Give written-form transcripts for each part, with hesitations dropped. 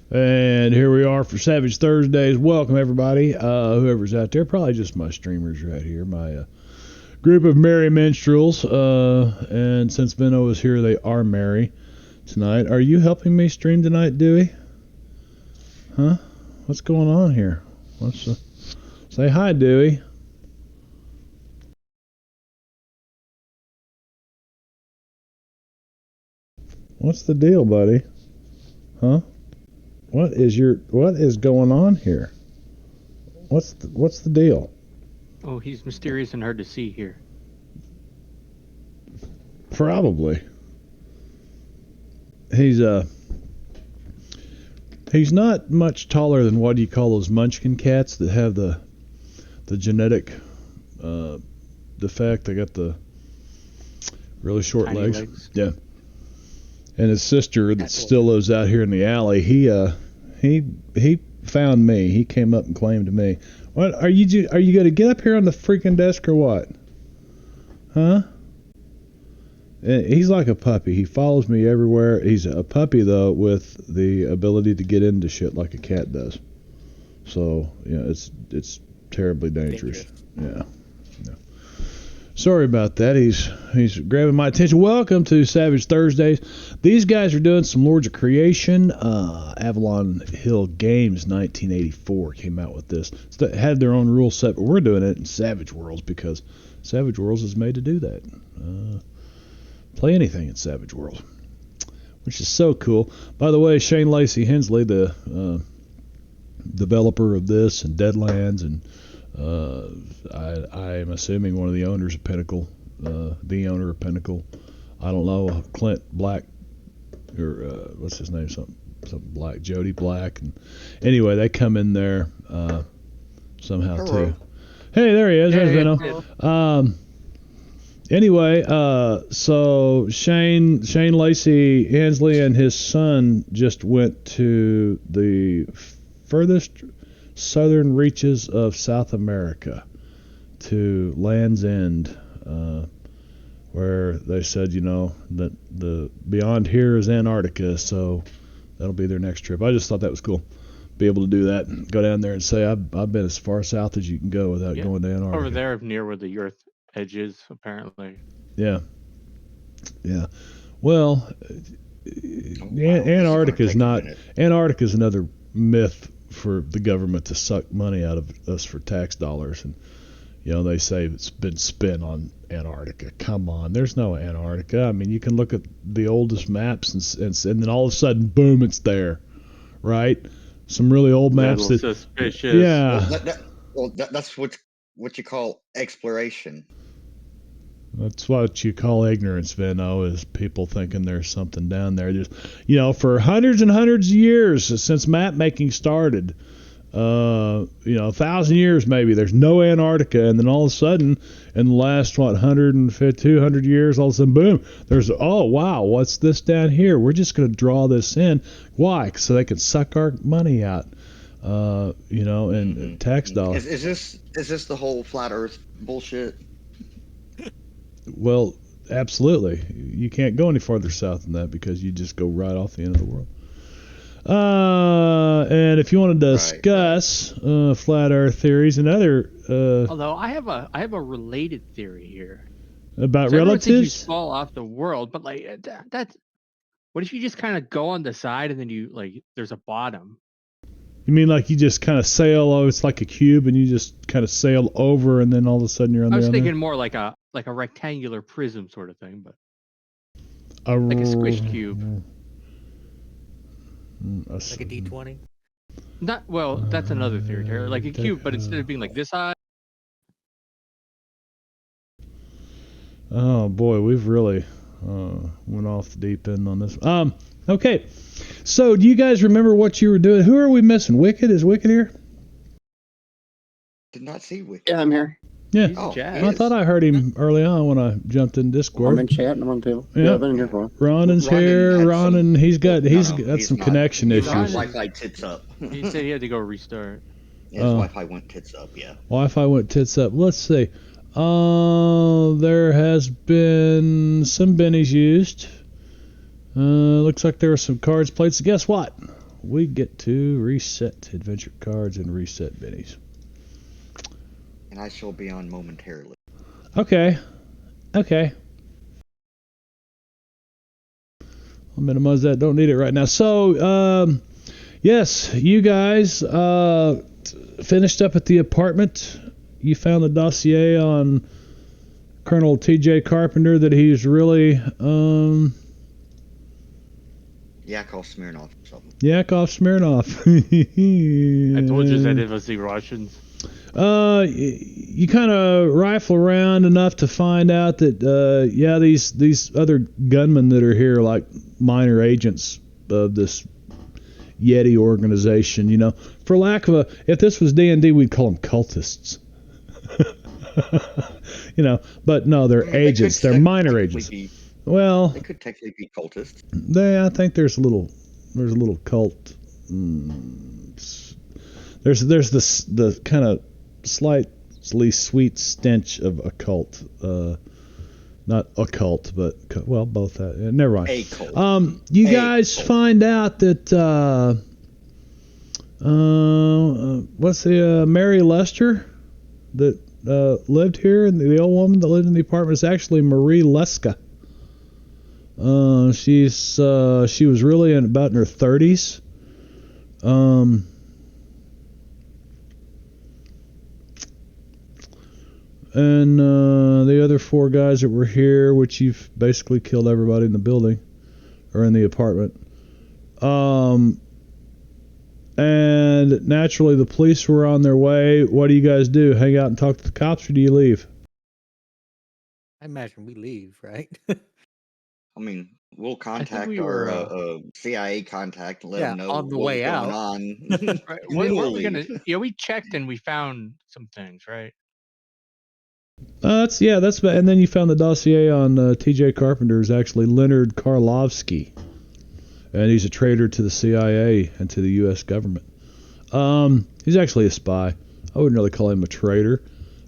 And here we are for Savage Thursdays. Welcome, everybody. Whoever's out there, probably just my streamers right here, my group of merry minstrels. And since Vino is here, they are merry tonight. Are you helping me stream tonight, Dewey? Huh? What's going on here? Say hi, Dewey. What's the deal, buddy? Huh? What is going on here? What's the deal? Oh, he's mysterious and hard to see here. Probably. He's not much taller than what do you call those munchkin cats that have the genetic defect. They got the really short Tiny legs. Yeah. And his sister that still lives out here in the alley, he found me. He came up and claimed me. What are you going to get up here on the freaking desk or what? Huh? He's like a puppy. He follows me everywhere. He's a puppy though with the ability to get into shit like a cat does. So, it's terribly dangerous. Yeah. Sorry about that. He's grabbing my attention. Welcome to Savage Thursdays. These guys are doing some Lords of Creation. Avalon Hill Games 1984 came out with this. So they had their own rule set, but we're doing it in Savage Worlds because Savage Worlds is made to do that. Play anything in Savage Worlds, which is so cool. By the way, Shane Lacey Hensley, the developer of this and Deadlands and I'm assuming one of the owners of Pinnacle, the owner of Pinnacle. I don't know, Clint Black, or what's his name, something Black, Jody Black. And anyway, they come in there somehow too. Hey, there he is. There's Vino. Anyway, so Shane Lacey Hensley and his son just went to the furthest southern reaches of South America to Land's End, where they said, that the beyond here is Antarctica, so that'll be their next trip. I just thought that was cool. Be able to do that and go down there and say, I've been as far south as you can go without going to Antarctica. Over there near where the Earth edge is, apparently. Yeah. Well, Antarctica's another myth for the government to suck money out of us for tax dollars, and they say it's been spent on Antarctica. Come on, there's no Antarctica. I mean, you can look at the oldest maps and then all of a sudden, boom, it's there, right? Some really old maps that suspicious. Yeah. That's what you call exploration. That's what you call ignorance, Vino, is people thinking there's something down there. Just, for hundreds and hundreds of years since map making started, 1,000 years maybe, there's no Antarctica, and then all of a sudden, in the last 150, 200 years, all of a sudden, boom, there's, oh wow, what's this down here? We're just going to draw this in. Why? So they can suck our money out, and tax dollars. Is this the whole flat Earth bullshit? Well, absolutely. You can't go any farther south than that because you just go right off the end of the world. And if you want to discuss flat Earth theories and other, although I have a related theory here about so relatives, you fall off the world, but that's what if you just kind of go on the side and then there's a bottom? You mean like you just kind of sail? Oh, it's like a cube, and you just kind of sail over, and then all of a sudden you're on there. I was thinking more like a rectangular prism sort of thing, but like a squished cube, like a D20. That's another theory, Terry. Like a cube, but instead of being like this high. Oh boy, we've really went off the deep end on this. Okay. So, do you guys remember what you were doing? Who are we missing? Wicked? Is Wicked here? Did not see Wicked. Yeah, I'm here. Yeah. I thought I heard him early on when I jumped in Discord. I'm in chat and I'm on the table. Yeah, I've been in here for a while. Ronan's here. Ronan, he's got some connection issues. His Wi-Fi tits up. He said he had to go restart. Yeah, his Wi-Fi went tits up, yeah. Wi-Fi went tits up. Let's see. There has been some bennies used. Looks like there were some cards played. So guess what? we get to reset adventure cards and reset minis. And I shall be on momentarily. Okay. Okay. I'll minimize that. Don't need it right now. So, yes, you guys finished up at the apartment. You found the dossier on Colonel T.J. Carpenter that he's really Yakov Smirnov or something. Yakov Smirnov. I told you that it was the Russians. You kind of rifle around enough to find out that these other gunmen that are here, like minor agents of this Yeti organization, you know, for lack of if this was D&D, we'd call them cultists. You know, but no, they're agents. They're minor agents. Well, they could technically be cultists. I think there's a little cult. There's the kind of slightly sweet stench of a cult. Not a cult, but both that. Never mind. A cult. You guys find out that what's the Mary Lester that lived here, and the old woman that lived in the apartment is actually Marie Leska. She was really about in her 30s. And the other 4 guys that were here, which you've basically killed everybody in the building or in the apartment. And naturally the police were on their way. What do you guys do? Hang out and talk to the cops, or do you leave? I imagine we leave, right? I mean, we'll contact we our were, CIA contact and let them know on the what way was going out. on. right, And then we'll we leave. gonna? Yeah, we checked and we found some things, right? That's and then you found the dossier on T.J. Carpenter is actually Leonard Karlovsky, and he's a traitor to the CIA and to the U.S. government. He's actually a spy. I wouldn't really call him a traitor.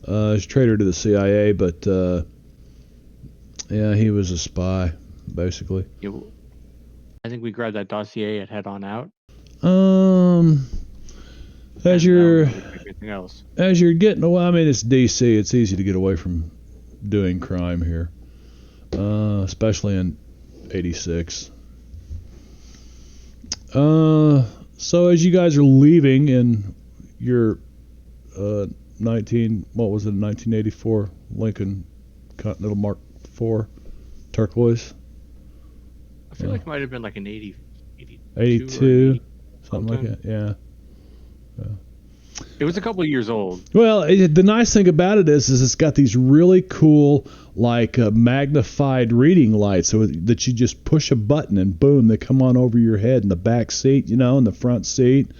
He's a traitor to the CIA, but yeah, he was a spy, basically. Yeah, I think we grabbed that dossier and head on out. As you're everything else. As you're getting away, I mean, it's DC. It's easy to get away from doing crime here, especially in '86. So as you guys are leaving in your 1984 Lincoln Continental Mark IV turquoise. I feel like it might have been like an 82 something like that. Yeah. It was a couple of years old. Well, the nice thing about it is it's got these really cool, like magnified reading lights, so that you just push a button and boom, they come on over your head in the back seat, you know, in the front seat,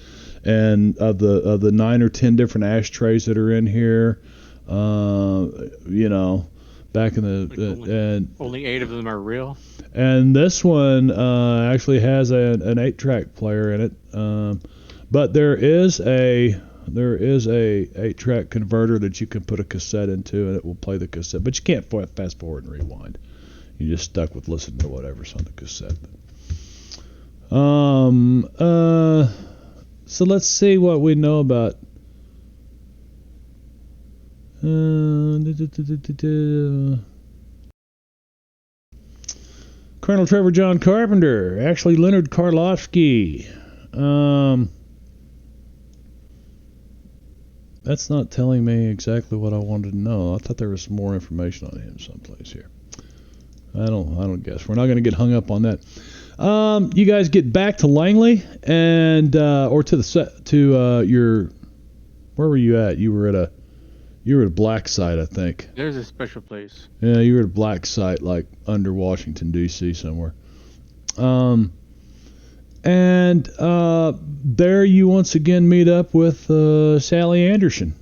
and of the 9 or 10 different ashtrays that are in here, you know, back in the only 8 of them are real. And this one actually has an 8-track player in it, but there is a 8-track converter that you can put a cassette into, and it will play the cassette. But you can't fast forward and rewind. You're just stuck with listening to whatever's on the cassette. So let's see what we know about. Colonel Trevor John Carpenter, actually Leonard Karlovsky. That's not telling me exactly what I wanted to know. I thought there was more information on him someplace here. I don't guess. We're not going to get hung up on that. You guys get back to Langley and or to your, where were you at? You were at a black site, I think. There's a special place. Yeah, you were at a black site like under Washington D.C. somewhere. And there you once again meet up with Sally Anderson.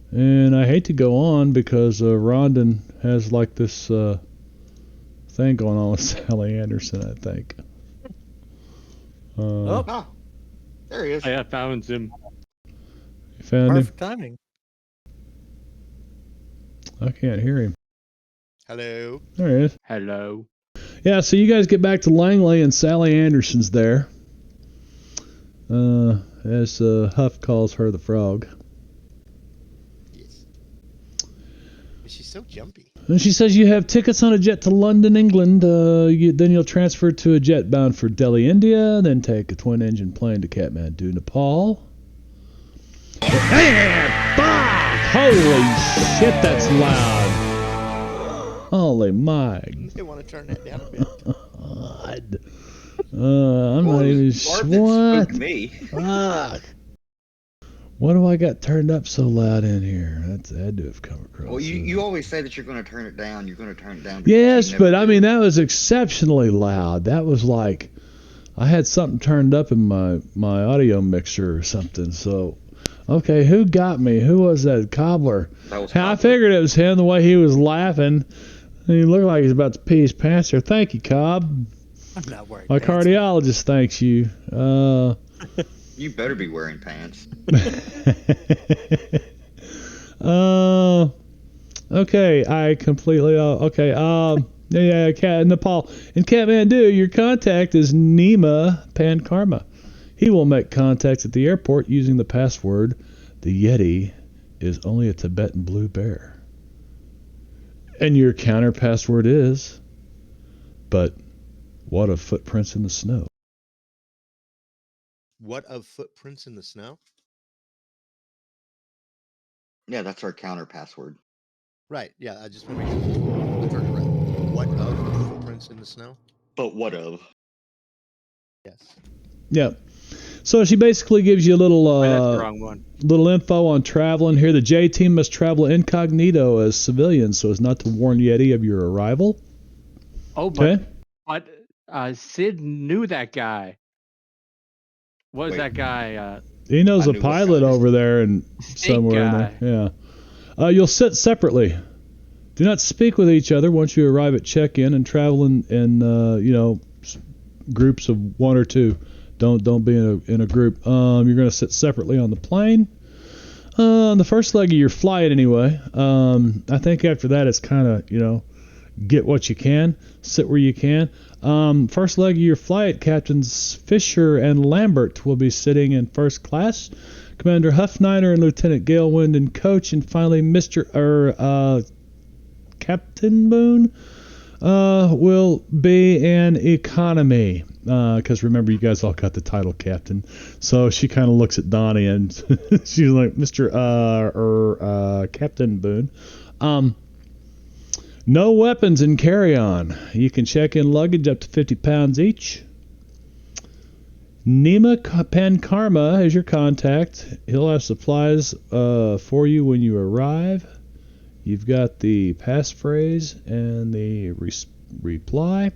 And I hate to go on because Rondon has like this thing going on with Sally Anderson, I think. There he is. I found him. You found Perfect him? timing. I can't hear him. Hello. There he is. Hello. Yeah, so you guys get back to Langley and Sally Anderson's there. As Huff calls her the frog. Yes. She's so jumpy. And she says you have tickets on a jet to London, England. Then you'll transfer to a jet bound for Delhi, India. Then take a twin-engine plane to Katmandu, Nepal. Hey, fuck! Holy shit, that's loud. Holy my They want to turn that down a bit. God. I'm not even Barb sure. that What? spooked me. Fuck. What do I got turned up so loud in here? That had to have come across. Well, you always say that you're going to turn it down. You're going to turn it down. But Yes, you never but I do. mean that was exceptionally loud. That was like I had something turned up in my audio mixer or something. So, okay, who got me? Who was that cobbler? That was I Cobbler. figured it was him the way he was laughing. He looked like he's about to pee his pants there. Thank you, Cobb. I'm not worried. My cardiologist thanks you. You better be wearing pants. Okay, I completely. Okay, yeah, Nepal. In Kathmandu, your contact is Nima Pankarma. He will make contact at the airport using the password. The Yeti is only a Tibetan blue bear. And your counter password is. But what of footprints in the snow? What of footprints in the snow? Yeah, that's our counter password. Right. Yeah, I just want to make sure I heard it right. What of footprints in the snow? But what of? Yes. Yeah. So she basically gives you a little That's the wrong one. little info on traveling here. The J team must travel incognito as civilians so as not to warn Yeti of your arrival. Oh, but Okay. Sid knew that guy. What was Wait. that guy? He knows I a knew what pilot guy. over there and Snake somewhere guy. in there. Yeah. You'll sit separately. Do not speak with each other once you arrive at check-in and travel in groups of one or two. Don't be in a group. You're going to sit separately on the plane. On the first leg of your flight, anyway. I think after that it's kind of get what you can, sit where you can. First leg of your flight, Captains Fisher and Lambert will be sitting in first class. Commander Huffniner and Lieutenant Galewind in coach, and finally Captain Boone will be in economy. Because remember, you guys all got the title captain. So she kind of looks at Donnie and she's like, Mr. Captain Boone. No weapons in carry-on. You can check in luggage up to 50 pounds each. Nima Pankarma is your contact. He'll have supplies for you when you arrive. You've got the passphrase and the reply.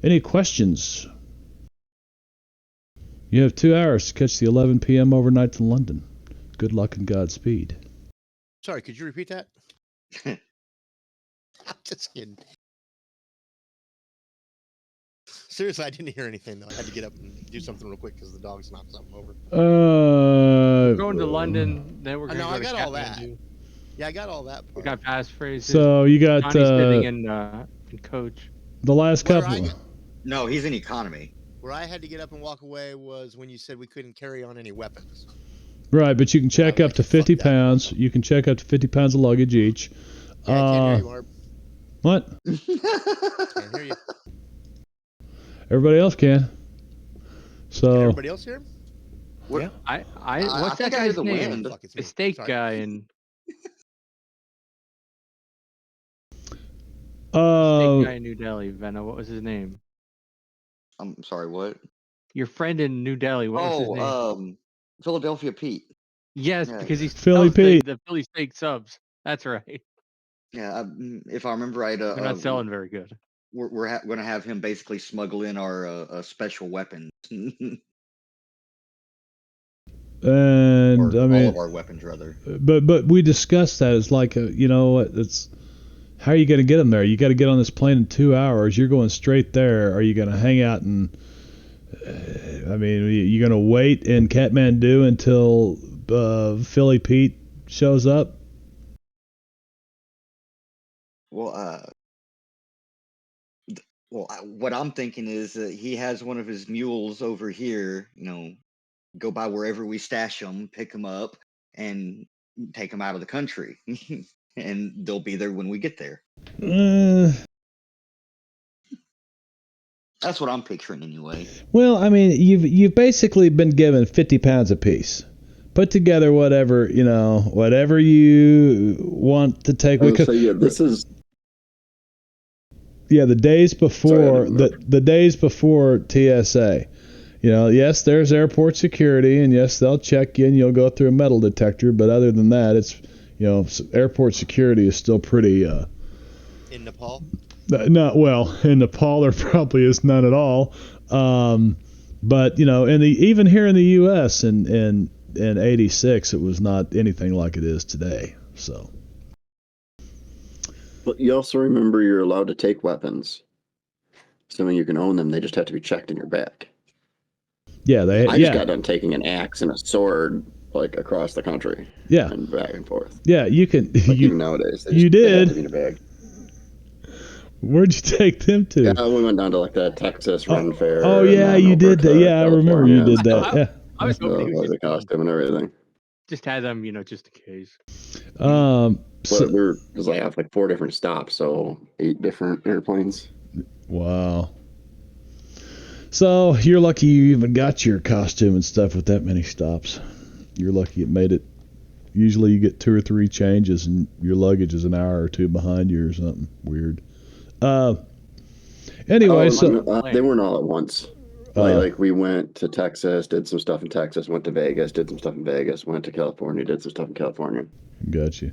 Any questions? You have 2 hours to catch the 11 p.m. overnight to London. Good luck and Godspeed. Sorry, could you repeat that? I'm just kidding. Seriously, I didn't hear anything though. I had to get up and do something real quick because the dogs knocked something over. We're going to London. Then we're I going to know, go I to got all that. Kathmandu. Yeah, I got all that We part. got passphrases. So you got Johnny's sitting in coach. the last Where couple. I got- No, he's in economy. Where I had to get up and walk away was when you said we couldn't carry on any weapons. Right, but you can check I'm up to like, fuck 50 that. pounds. You can check up to 50 pounds of luggage each. Yeah, I can't hear you, Marb. What? Can't hear you. Everybody else can. Can So everybody else hear him? What- I I what's think that I hear guy's the name? wind. Fuck, it's The me. steak Sorry. guy and steak guy in New Delhi. Venna, what was his name? I'm sorry, what? Your friend in New Delhi. What was his name? Philadelphia Pete. Yes, yeah. because he Philly sells Pete. the Philly steak subs. That's right. Yeah, if I remember right, They're not selling very good. we're going to have him basically smuggle in our special weapons. and or I mean, all of our weapons, rather. but we discussed that. It's like it's how are you going to get them there? You got to get on this plane in 2 hours. You're going straight there. Are you going to hang out and? I mean, you're going to wait in Katmandu until Philly Pete shows up? Well, what I'm thinking is he has one of his mules over here, go by wherever we stash them, pick them up, and take them out of the country. And they'll be there when we get there. That's what I'm picturing anyway. Well, I mean, you've basically been given 50 pounds apiece. Put together whatever you want to take. So yeah, this is the days before the days before TSA. Yes, there's airport security, and yes, they'll check you, and you'll go through a metal detector. But other than that, it's airport security is still pretty. In Nepal? No, well, in Nepal there probably is none at all. But even here in the U.S. in '86, it was not anything like it is today. So. But you also remember you're allowed to take weapons. Assuming you can own them, they just have to be checked in your bag. Yeah, I just got done taking an axe and a sword like across the country. Yeah. And back and forth. Yeah, you can. Even nowadays, you did. They have to be in a bag. Where'd you take them to? Yeah, we went down to like the Texas Run Fair. Oh yeah, you did that. Yeah, I remember you did that. Yeah. I was hoping like the costume and everything. Just had them, just in case. But it was like 4 different stops, so 8 different airplanes. Wow. So you're lucky you even got your costume and stuff with that many stops. You're lucky it made it. Usually you get 2 or 3 changes and your luggage is an hour or 2 behind you or something weird. Anyway, they weren't all at once. Like we went to Texas, did some stuff in Texas, went to Vegas, did some stuff in Vegas, went to California, did some stuff in California. Gotcha.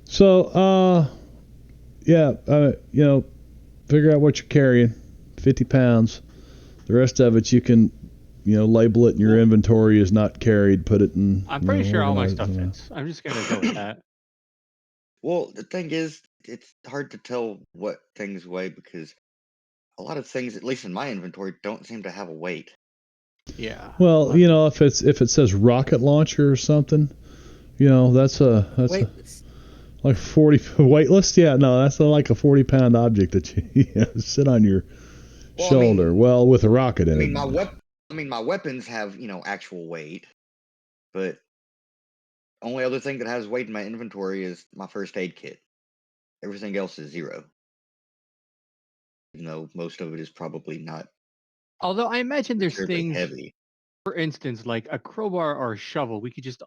So, figure out what you're carrying. 50 pounds. The rest of it you can, label it in your inventory as not carried. Put it in. I'm pretty sure all my stuff fits. I'm just gonna go with that. Well, the thing is, it's hard to tell what things weigh because a lot of things, at least in my inventory, don't seem to have a weight. Yeah. Well, if it says rocket launcher or something, that's like 40 weightless. Yeah, no, that's like a 40-pound object that you sit on your shoulder. With a rocket in it. My weapons have actual weight, but only other thing that has weight in my inventory is my first aid kit. Everything else is 0. Even though most of it is probably not. Although I imagine there's things heavy. For instance, like a crowbar or a shovel, we could just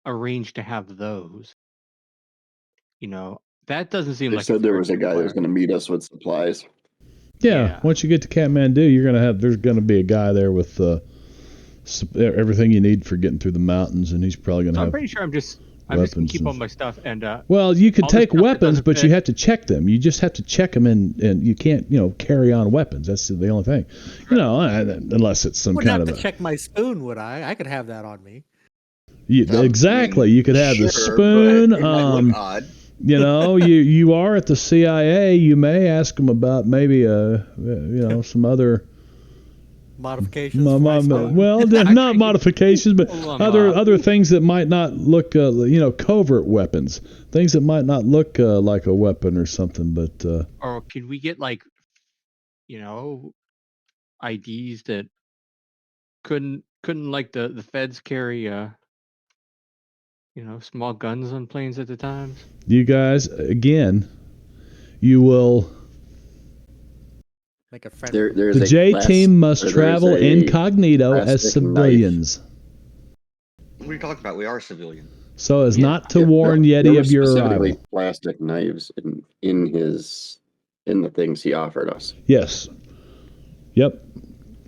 arrange to have those. That doesn't seem They like. said there was a guy that was going to meet us with supplies. Yeah, once you get to Katmandu, there's gonna be a guy there with everything you need for getting through the mountains, and he's probably gonna have. I'm pretty sure I'm just gonna keep all my stuff and. Well, you could take weapons, but you have to check them. You just have to check them, and you can't carry on weapons. That's the only thing, unless it's some kind of. Wouldn't have to check my spoon, would I? I could have that on me. Exactly, you could have the spoon. But it might look odd. You are at the CIA. You may ask them about maybe some other modifications. Not modifications, but other things that might not look covert weapons, things that might not look like a weapon or something. But or could we get IDs that couldn't like the feds carry small guns on planes at the times? You guys, again, you will. Like a friend. The J team must travel incognito as civilians. What are you talking about? We are civilians. So as not to warn Yeti of your arrival. Plastic knives in the things he offered us. Yes. Yep.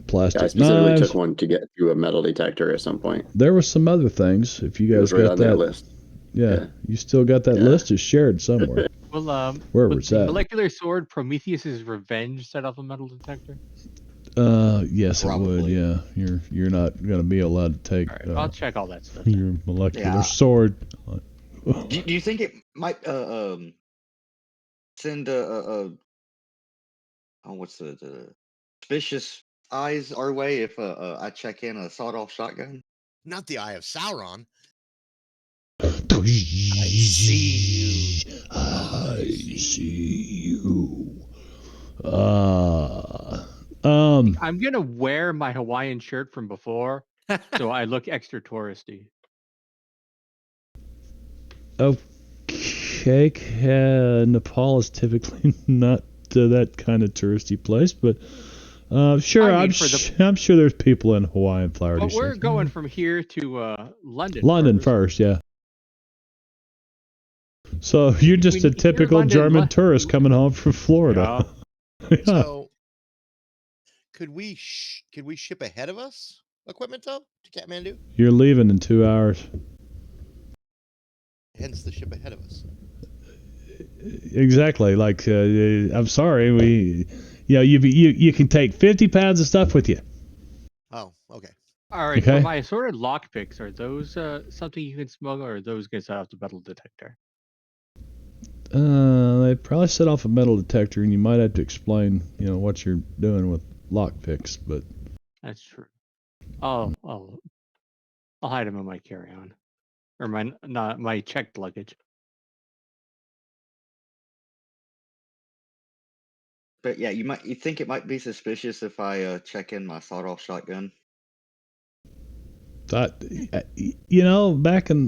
Plastic knives. I specifically took one to get through a metal detector at some point. There were some other things. If you guys got that list. Yeah, you still got that list is shared somewhere. Well, wherever it's at. Molecular sword Prometheus's Revenge set off a metal detector? Yes, probably. It would. Yeah, you're not gonna be allowed to take. All right, I'll check all that stuff. Your molecular sword. Do you think it might send what's the suspicious eyes our way if I check in a sawed-off shotgun? Not the Eye of Sauron. I see you. I see you. I'm gonna wear my Hawaiian shirt from before, so I look extra touristy. Okay, Nepal is typically not that kind of touristy place, but sure, I mean, I'm sure there's people in Hawaiian flower But we're shirts. going from here to London. London first, yeah. So you're just a typical German tourist coming home from Florida. Yeah. Yeah. So, could we ship ahead of us equipment though to Kathmandu? You're leaving in 2 hours. Hence the ship ahead of us. Exactly. Like, I'm sorry, you can take 50 pounds of stuff with you. Oh, okay. All right. Okay. So my assorted lockpicks, are those something you can smuggle, or are those going to set off the metal detector? They probably set off a metal detector, and you might have to explain, what you're doing with lockpicks. But That's true. I'll hide them in my carry-on, or my checked luggage. But yeah, you think it might be suspicious if I check in my sawed-off shotgun? back in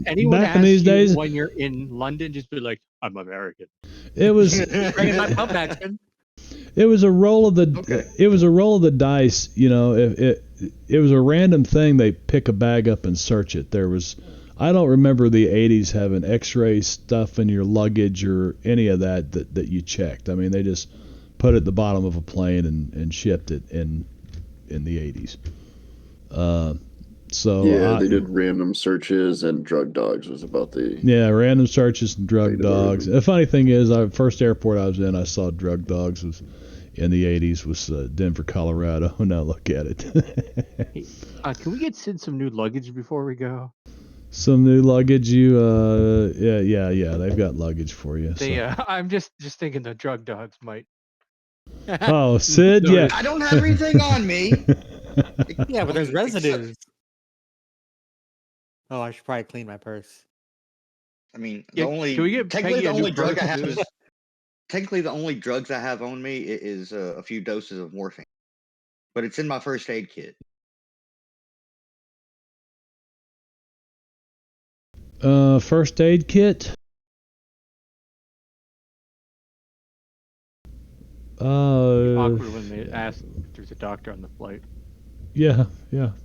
Anyone back in asks these you days, when you're in London, just be like, "I'm American." it was Bringing my pump action. it was a roll of the Okay. it was a roll of the dice. If it was a random thing, they pick a bag up and search it. I don't remember the 80s having X-ray stuff in your luggage or any of that you checked. I mean, they just put it at the bottom of a plane and shipped it in the 80s. They did random searches, and drug dogs was about the. Yeah, random searches and drug They did dogs. everything. The funny thing is, first airport I was in, I saw drug dogs in the 80s was Denver, Colorado. Now look at it. Can we get Sid some new luggage before we go? Some new luggage. Yeah. They've got luggage for you. So. I'm just thinking the drug dogs might. Oh, Sid, yeah. I don't have anything on me. Yeah, but there's Except- residues. Oh, I should probably clean my purse. I mean, Yeah, can we get technically Peggy a the new only drug I purse, have dude? is technically the only drugs I have on me is a few doses of morphine, but it's in my first aid kit. First aid kit. Awkward when they ask if there's a doctor on the flight. Yeah,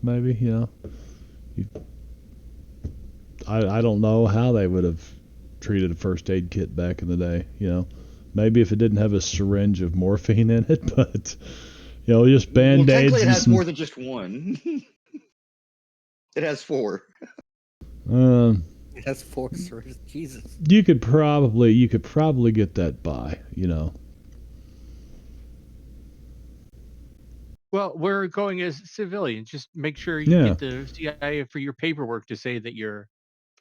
maybe. I don't know how they would have treated a first aid kit back in the day. Maybe if it didn't have a syringe of morphine in it, but just band-aids. Well, technically, it and has some, more than just one. It has 4. It has 4 syringes. Jesus. you could probably get that by. Well, we're going as civilians. Just make sure you get the CIA for your paperwork to say that you're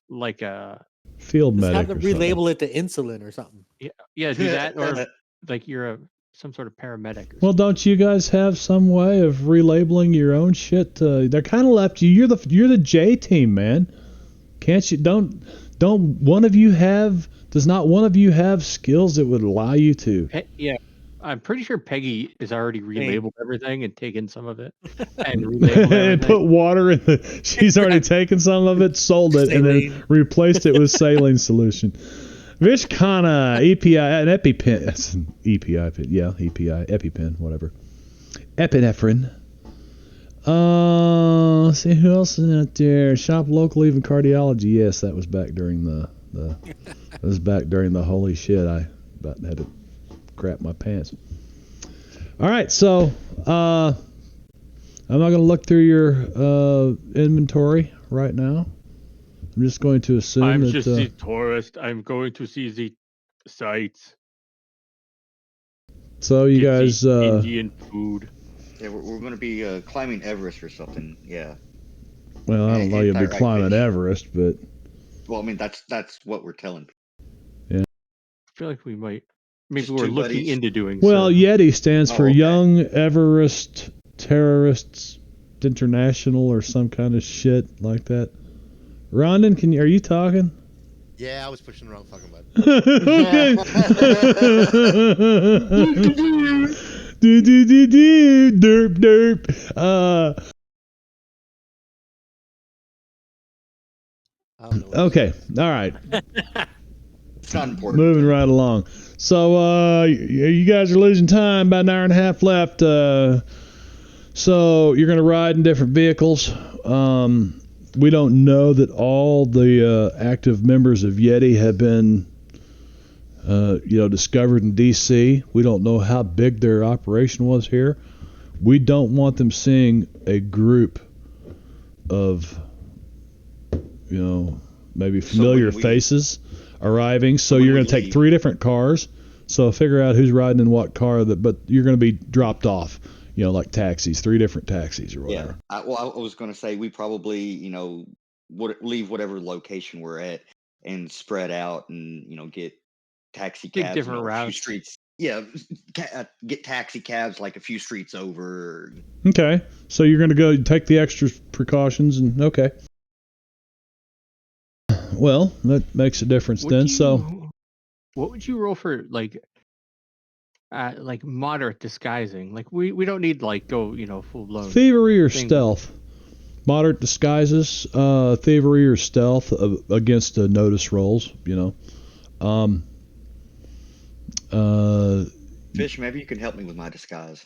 like a Field Just medic. have or to something. relabel it to insulin or something. do that, or like you're some sort of paramedic. Or Well, don't you guys have some way of relabeling your own shit? They're kind of left you. You're the J team, man. Can't you? Don't one of you have? Does not one of you have skills that would allow you to? Yeah, I'm pretty sure Peggy has already relabeled everything and taken some of it and relabeled everything. And put water in the. She's already taken some of it, sold it, and then replaced it with saline solution. Vishkana EPI, an EpiPen. That's an EPI pin. Yeah, EPI, EpiPen, whatever. Epinephrine. Let's see who else is out there. Shop local, even cardiology. Yes, that was back during the that was back during the holy shit. I about had to crap my pants. All right, so I'm not going to look through your inventory right now. I'm just going to assume I'm that. just a tourist. I'm going to see the sights. So you Get guys. the Indian food. Yeah, we're going to be climbing Everest or something. Yeah. Well, I don't know. You'll be Right, climbing Fish. Everest, but. Well, I mean that's what we're telling people. I feel like we might. Maybe Just we're two looking buddies. into doing. Well, so. Yeti stands for okay. Young Everest Terrorists International or some kind of shit like that. Rondon, are you talking? Yeah, I was pushing the wrong fucking button. Okay. Derp, derp. I don't know. What Okay. All right. It's not important. Moving right along. So, you guys are losing time. About an hour and a half left. So you're going to ride in different vehicles. We don't know that all the active members of Yeti have been, discovered in D.C. We don't know how big their operation was here. We don't want them seeing a group of, maybe familiar faces arriving. So you're going to take 3 different cars. So figure out who's riding in what car. But you're going to be dropped off. Like taxis, 3 different taxis or whatever. Yeah. I was going to say we probably, would leave whatever location we're at and spread out and, get taxi Take cabs, different a few routes. streets. Yeah, get taxi cabs like a few streets over. Okay, so you're going to go take the extra precautions and okay. Well, that makes a difference then. So, what would you roll for like moderate disguising? Like we don't need go full blown thievery or stealth? Moderate disguises, thievery or stealth against notice rolls. Fish, maybe you can help me with my disguise.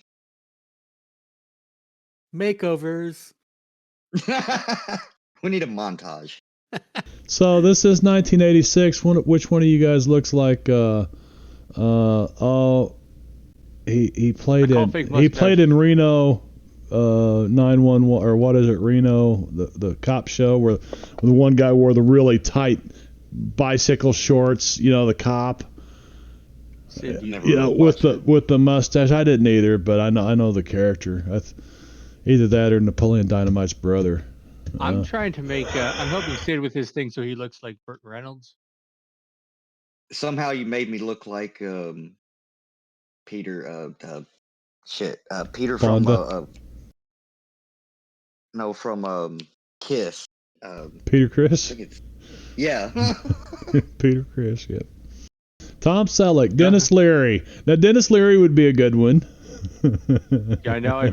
makeovers. We need a montage. So this is 1986. Which one of you guys looks like? He played in Reno 911 or what is it? Reno the cop show where the one guy wore the really tight bicycle shorts. The cop. With the mustache. I didn't either, but I know the character. Either that or Napoleon Dynamite's brother. I'm trying to make. I'm helping Sid with his thing so he looks like Burt Reynolds. Somehow you made me look like Peter. Peter Fonda. from Kiss. Peter Criss. Yeah. Peter Criss. Yep. Tom Selleck, Dennis Leary. Now Dennis Leary would be a good one. Yeah, I know. I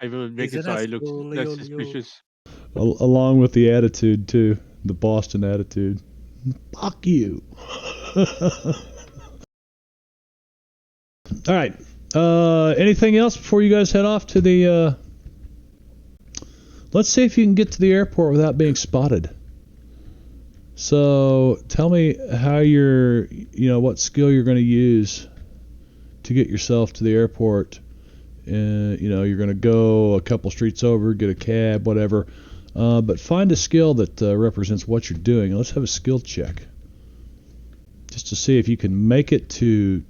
would make it so I look less suspicious. Along with the attitude too, the Boston attitude. Fuck you. All right. Anything else before you guys head off to the? Let's see if you can get to the airport without being spotted. So tell me how what skill you're going to use to get yourself to the airport. You're going to go a couple streets over, get a cab, whatever. But find a skill that represents what you're doing. Let's have a skill check. Just to see if you can make it to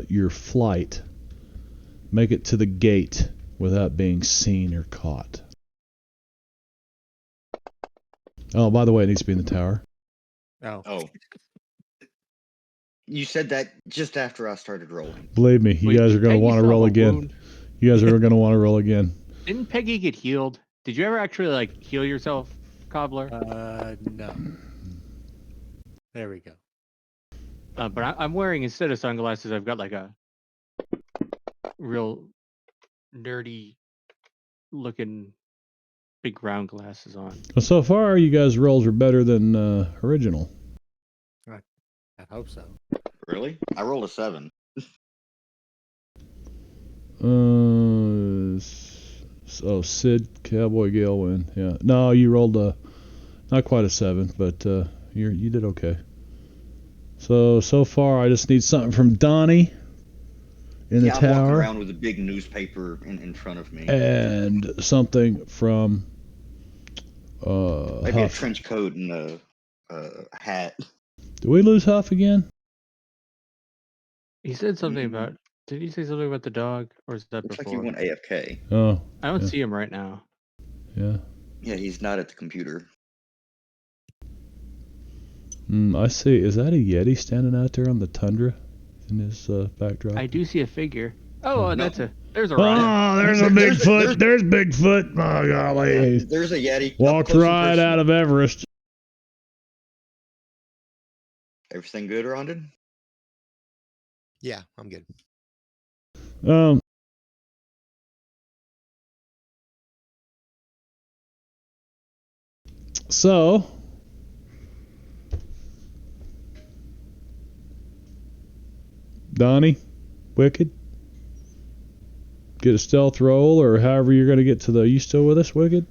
your flight. Make it to the gate without being seen or caught. Oh, by the way, it needs to be in the tower. Oh. You said that just after I started rolling. Believe me, you guys are going to want to roll again. You guys are going to want to roll again. Didn't Peggy get healed? Did you ever actually heal yourself, Cobbler? No. There we go. But I'm wearing, instead of sunglasses, I've got a real nerdy looking big round glasses on. Well, so far, you guys' rolls are better than original. I hope so. Really? I rolled a 7. So Sid, Cowboy Gale win. Yeah. No, you rolled not quite a 7, but you did okay. So far, I just need something from Donnie in the tower. I'm walking around with a big newspaper in front of me. And something from maybe Huff. A trench coat and a hat. Did we lose Huff again? He said something about. Did he say something about the dog, or is that Looks before? like he went AFK. Oh. I don't see him right now. Yeah. Yeah, he's not at the computer. I see. Is that a Yeti standing out there on the tundra in his backdrop? I do see a figure. Oh, No. there's a rhino. Oh, there's a Bigfoot. There's Bigfoot. Oh, golly. There's a Yeti. Walked right out of Everest. Everything good, Rondon? Yeah, I'm good. So, Donnie, Wicked, get a stealth roll, or however you're going to get to the. Are you still with us, Wicked?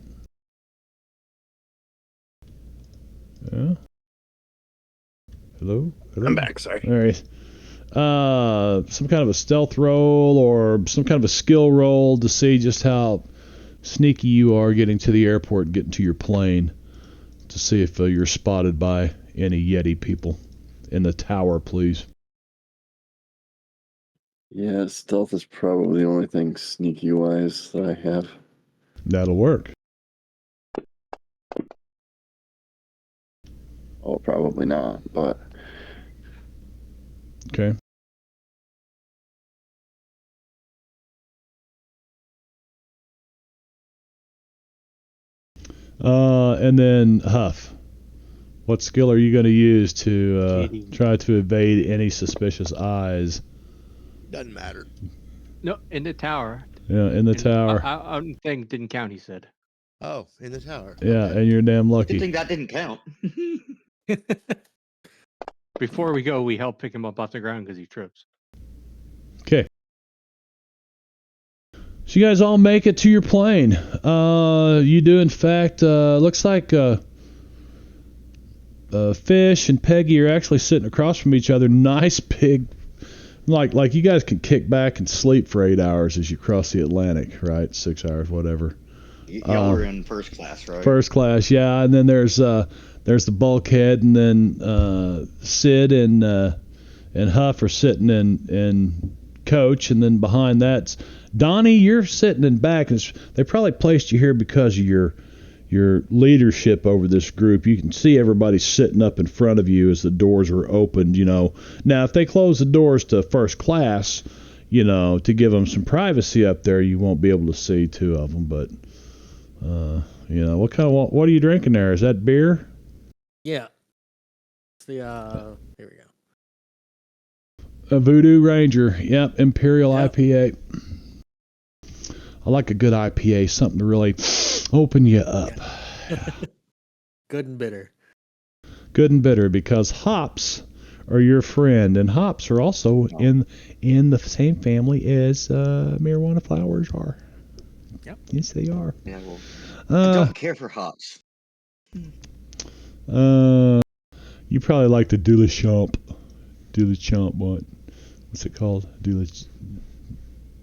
Yeah. Hello? I'm back. Sorry. All right. Some kind of a stealth roll or some kind of a skill roll to see just how sneaky you are getting to the airport and getting to your plane, to see if you're spotted by any Yeti people in the tower, please. Yeah, stealth is probably the only thing sneaky wise that I have. That'll work. Oh, probably not, but Okay. And then Huff, what skill are you going to use to try to evade any suspicious eyes? Doesn't matter. No, in the tower. Yeah, in the tower. I thing didn't count. He said. Oh, in the tower. Yeah, Okay. and you're damn Good lucky. thing that didn't count. Before we go, we help pick him up off the ground because he trips. Okay. So you guys all make it to your plane. You do, in fact. Looks like Fish and Peggy are actually sitting across from each other. Nice big, like you guys can kick back and sleep for 8 hours as you cross the Atlantic, right? 6 hours, whatever. Y'all were in first class, right? First class, yeah. And then there's the bulkhead, and then Sid and Huff are sitting in coach, and then behind that's Donnie. You're sitting in back, and they probably placed you here because of your leadership over this group. You can see everybody sitting up in front of you as the doors are opened. Now if they close the doors to first class, to give them some privacy up there, you won't be able to see two of them, but. What are you drinking there? Is that beer? Yeah. It's the here we go. A Voodoo Ranger. Yep, Imperial Yep. IPA. I like a good IPA, something to really open you up. Yeah. Good and bitter. Good and bitter, because hops are your friend, and hops are also in the same family as marijuana flowers are. Yep. Yes, they are. Yeah, well, I don't care for hops. You probably like the Dulechamp. Dulechamp, what? What's it called? Dulastomp.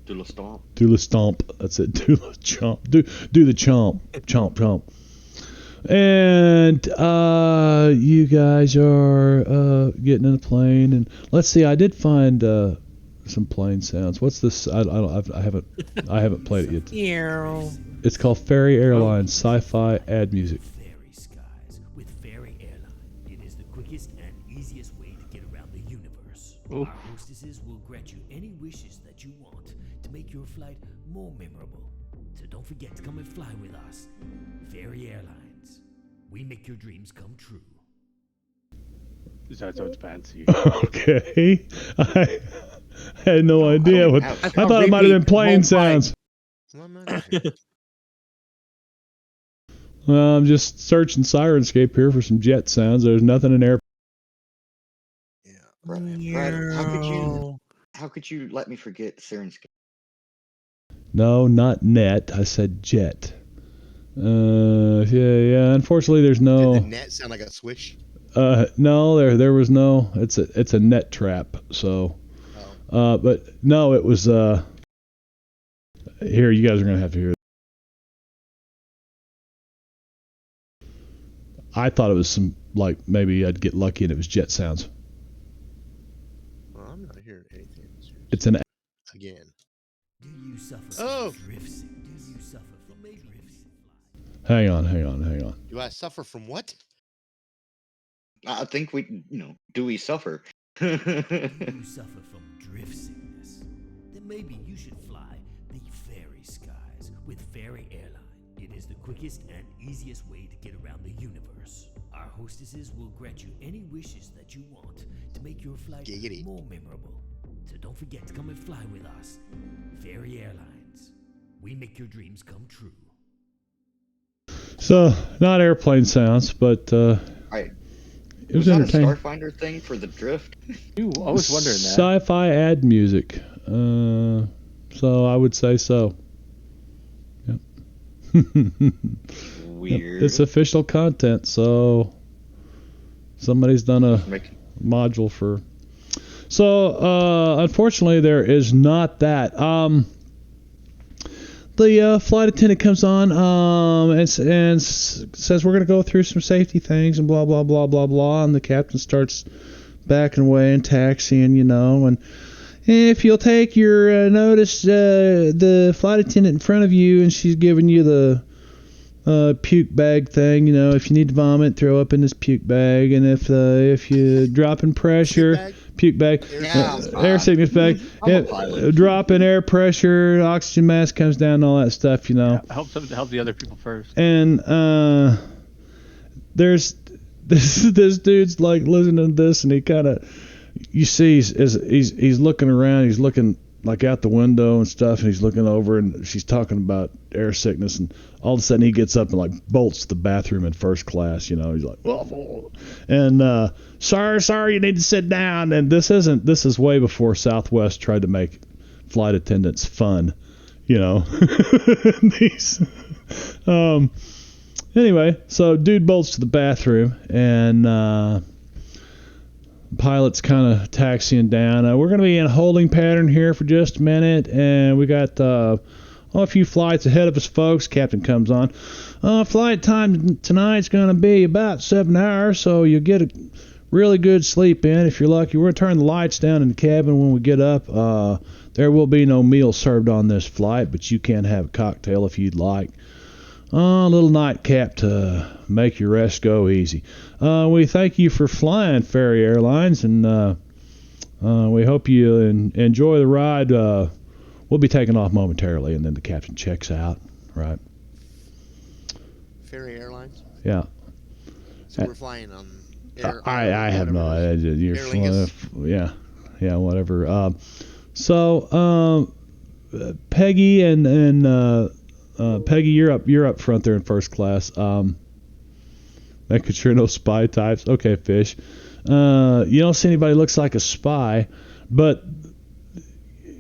Dulastomp. That's it. Dulechamp. Do the chomp. Chomp. And you guys are getting in a plane, and let's see. I did find some plane sounds. What's this? I haven't played it yet. It's called Ferry Airlines Sci-Fi Ad Music. Fairy skies with Ferry Airline. It is the quickest and easiest way to get around the universe. Oof. Our hostesses will grant you any wishes that you want to make your flight more memorable. So don't forget to come and fly with us. Ferry Airlines. We make your dreams come true. That sounds fancy. Okay. I had no idea what. I thought it might have been plane sounds. Well, I'm not here. Well, I'm just searching Sirenscape here for some jet sounds. There's nothing in there. Yeah. Brad, how could you let me forget Sirenscape? No, not net. I said jet. Yeah. Unfortunately, there's Did no. the net sound like a swish? No, there was no. It's a net trap. So, but no, it was. Here, you guys are gonna have to hear. I thought it was some, like, maybe I'd get lucky and it was jet sounds. Well, I'm not hearing anything. It's an. Again. Do you suffer Oh. from drifts? Do you suffer from drifts? Hang on. Do I suffer from what? I think do we suffer? Do you suffer from drift sickness? Then maybe you should fly the fairy skies with Ferry Airline. It is the quickest and easiest way to get around the universe. Our hostesses will grant you any wishes that you want to make your flight Giggity. more memorable. So So don't forget to come and fly with us. Fairy Airlines. We make your dreams come true. So, not airplane sounds, but Right. it was that a entertaining. Starfinder thing for the drift? Ooh, I was wondering that. Sci-fi ad music. So I would say so. Yep. Weird. It's official content, so somebody's done a module for. So unfortunately, there is not that. The flight attendant comes on and says we're going to go through some safety things and blah blah blah blah blah, and the captain starts backing away and taxiing, and if you'll take your notice, the flight attendant in front of you, and she's giving you the puke bag thing, if you need to vomit, throw up in this puke bag, and if you drop in pressure, puke bag, air sickness bag, drop in air pressure, oxygen mask comes down, and all that stuff, Yeah, help the other people first. And there's this dude's like listening to this, and he kind of, you see, he's looking around, he's looking like out the window and stuff, and he's looking over, and she's talking about air sickness, and all of a sudden he gets up and like bolts to the bathroom in first class, he's like, oh. And sir, you need to sit down. And this is way before Southwest tried to make flight attendants fun, these anyway, so dude bolts to the bathroom, and pilot's kind of taxiing down. We're going to be in a holding pattern here for just a minute, and we got a few flights ahead of us, folks. Captain comes on. Flight time tonight's going to be about 7 hours, so you'll get a really good sleep in if you're lucky. We're going to turn the lights down in the cabin when we get up. There will be no meal served on this flight, but you can have a cocktail if you'd like. A little nightcap to make your rest go easy. We thank you for flying Fairy Airlines, and we hope you enjoy the ride. We'll be taking off momentarily, and then the captain checks out, right? Fairy Airlines? Yeah. So we're flying on air. I have no idea. You're Aer flying, Lingus? yeah, whatever. So Peggy and Peggy, you're up front there in first class. Making sure no spy types. Okay, Fish. You don't see anybody who looks like a spy, but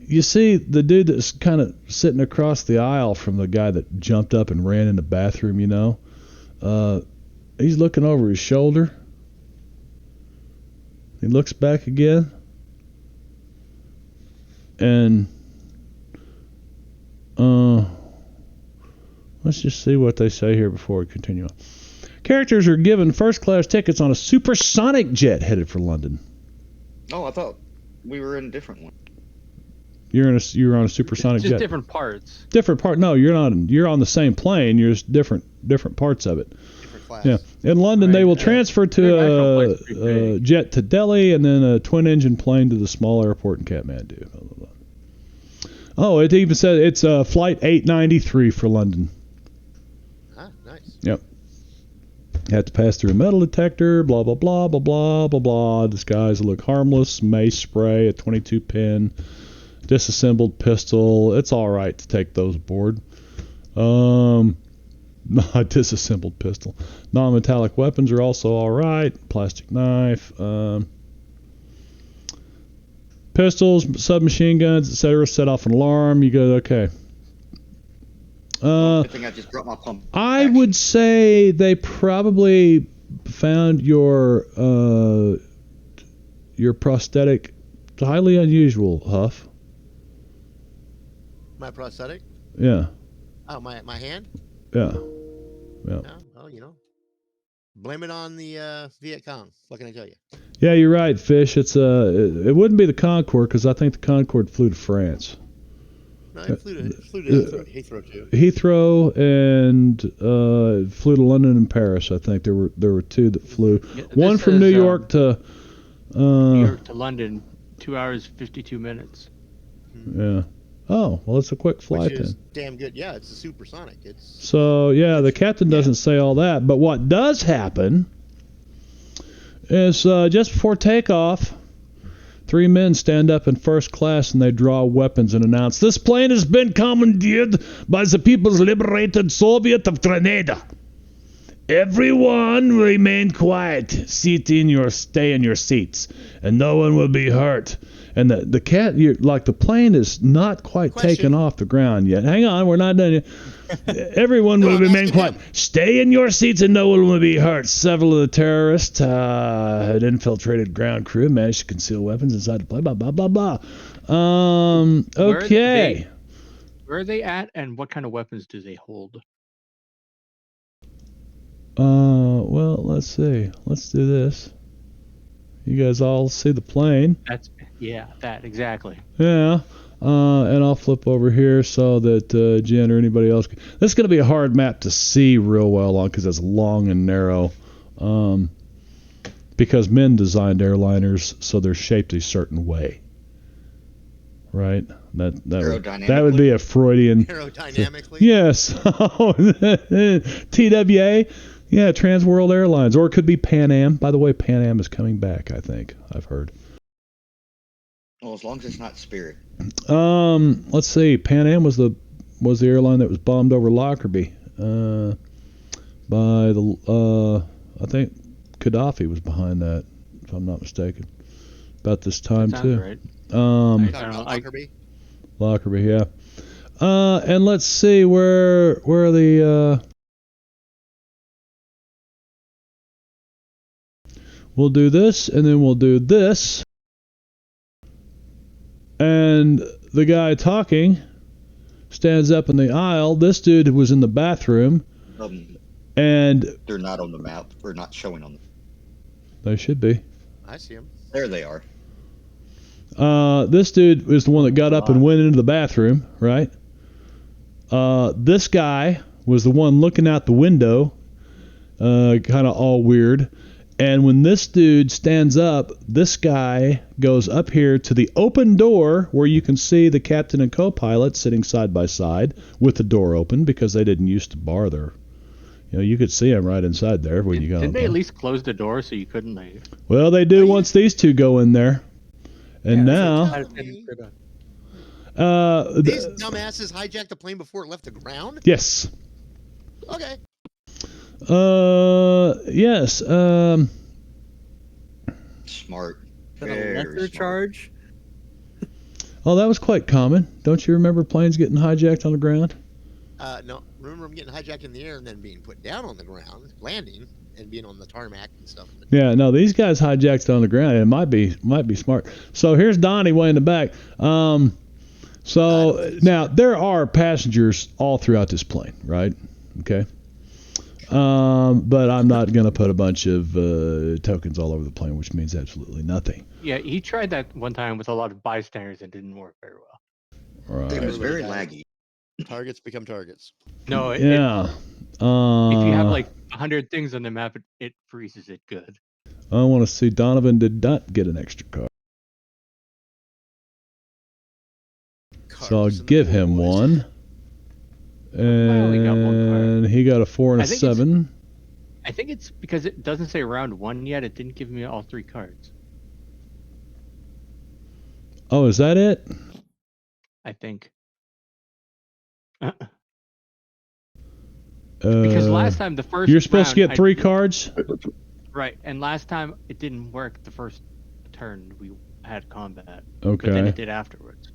you see the dude that's kind of sitting across the aisle from the guy that jumped up and ran in the bathroom, he's looking over his shoulder. He looks back again. And let's just see what they say here before we continue on. Characters are given first-class tickets on a supersonic jet headed for London. Oh, I thought we were in a different one. You're on a supersonic Just jet. different parts. Different part? No, you're not. You're on the same plane. You're just different parts of it. Different class. Yeah. In London, they will transfer to International flight's pretty a big. jet to Delhi, and then a twin-engine plane to the small airport in Katmandu. Blah, blah, blah. Oh, it even says it's flight 893 for London. Ah, nice. Yep. Have to pass through a metal detector, blah, blah, blah, blah, blah, blah, blah. Disguise look harmless, mace spray, a 22 pin, disassembled pistol. It's all right to take those aboard. Disassembled pistol. Non-metallic weapons are also all right. Plastic knife. Pistols, submachine guns, etc. Set off an alarm. You go, okay. Good thing I just brought my pump. I would say they probably found your prosthetic highly unusual, Huff. My prosthetic? Yeah. Oh, my hand? Yeah. Yeah. No, well, blame it on the Viet Cong. What can I tell you? Yeah, you're right, Fish. It's it wouldn't be the Concorde because I think the Concorde flew to France. No, it flew to Heathrow too. Heathrow and flew to London and Paris. I think there were two that flew. Yeah, One this from says, New York to New York to London, 2 hours 52 minutes. yeah. Oh, well, it's a quick flight Which is then. damn good. Yeah, it's a supersonic. It's So yeah, the captain doesn't say all that, but what does happen is just before takeoff, 3 men stand up in first class and they draw weapons and announce, "This plane has been commandeered by the People's Liberated Soviet of Grenada. Everyone remain quiet. Stay in your seats, and no one will be hurt." And the cat, like the plane is not quite Question. taken off the ground yet. Hang on, we're not done yet. Everyone will I'm remain asking quiet. him. Stay in your seats and no one will be hurt. Several of the terrorists had infiltrated ground crew, managed to conceal weapons inside the plane. Blah blah blah blah. Okay. Where are they at, and what kind of weapons do they hold? Well, let's see. Let's do this. You guys all see the plane. That exactly. Yeah. And I'll flip over here so that Jen or anybody else. This is going to be a hard map to see real well on because it's long and narrow. Because men designed airliners so they're shaped a certain way. Right? That would be a Freudian. Aerodynamically. Yes. TWA. Yeah, Trans World Airlines. Or it could be Pan Am. By the way, Pan Am is coming back, I think. I've heard. Well, as long as it's not Spirit. Let's see. Pan Am was the airline that was bombed over Lockerbie. By the I think Gaddafi was behind that, if I'm not mistaken. About this time That too. sounds right. Talking about Lockerbie? Lockerbie, yeah. And let's see where are the we'll do this, and then we'll do this. And the guy talking stands up in the aisle. This dude was in the bathroom. And They're not on the map. We're not showing on the they should be. I see him. There they are. This dude is the one that got up and went into the bathroom, right? This guy was the one looking out the window, kind of all weird. And when this dude stands up, this guy goes up here to the open door where you can see the captain and co-pilot sitting side by side with the door open because they didn't used to bar their. You could see them right inside there when you got. Didn't they at least close the door so you couldn't like? Well, they do once these two go in there, and now. These dumbasses hijacked the plane before it left the ground? Yes. Okay. Yes. Smart. Is that a Very lesser smart. charge? Oh, that was quite common. Don't you remember planes getting hijacked on the ground? No. Remember them getting hijacked in the air and then being put down on the ground, landing, and being on the tarmac and stuff. Yeah, no, these guys hijacked it on the ground. It might be smart. So here's Donnie way in the back. So now there are passengers all throughout this plane, right? Okay. But I'm not going to put a bunch of tokens all over the plane, which means absolutely nothing. Yeah, he tried that one time with a lot of bystanders and didn't work very well. Right. It was very laggy. Targets become targets. No, Yeah. if you have like 100 things on the map, it freezes it good. I want to see Donovan did not get an extra card. So I'll give him one. only got one card. And he got a 4 and a I think it's- 7. I think it's because it doesn't say round 1 yet. It didn't give me all 3 cards. Oh, is that it? I think. Because last time the first you're supposed to round, get 3 cards? Right, and last time it didn't work the first turn we had combat. Okay. But then it did afterwards.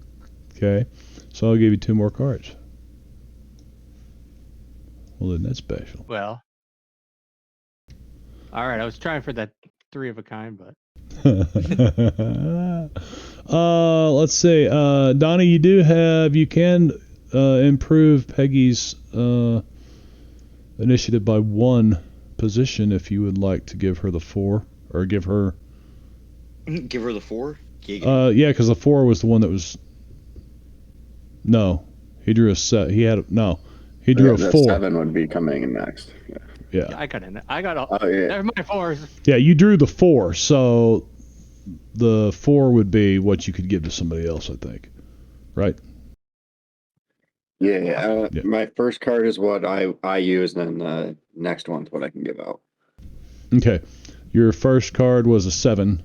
Okay. So I'll give you 2 more cards. Well, isn't that special? Well. Alright, I was trying for that 3 of a kind, but Let's see. Donnie, you can improve Peggy's initiative by 1 position if you would like to give her the 4 or give her. Give her the 4? Yeah, because the 4 was the one that was. No, he drew a set. He drew a 4. 7 would be coming in next. Yeah. I got in. I got all. Oh, yeah. They're my 4s. Yeah, you drew the 4, so the 4 would be what you could give to somebody else, I think. Right? Yeah. Yeah. My first card is what I use, and then the next one's what I can give out. Okay. Your first card was a 7.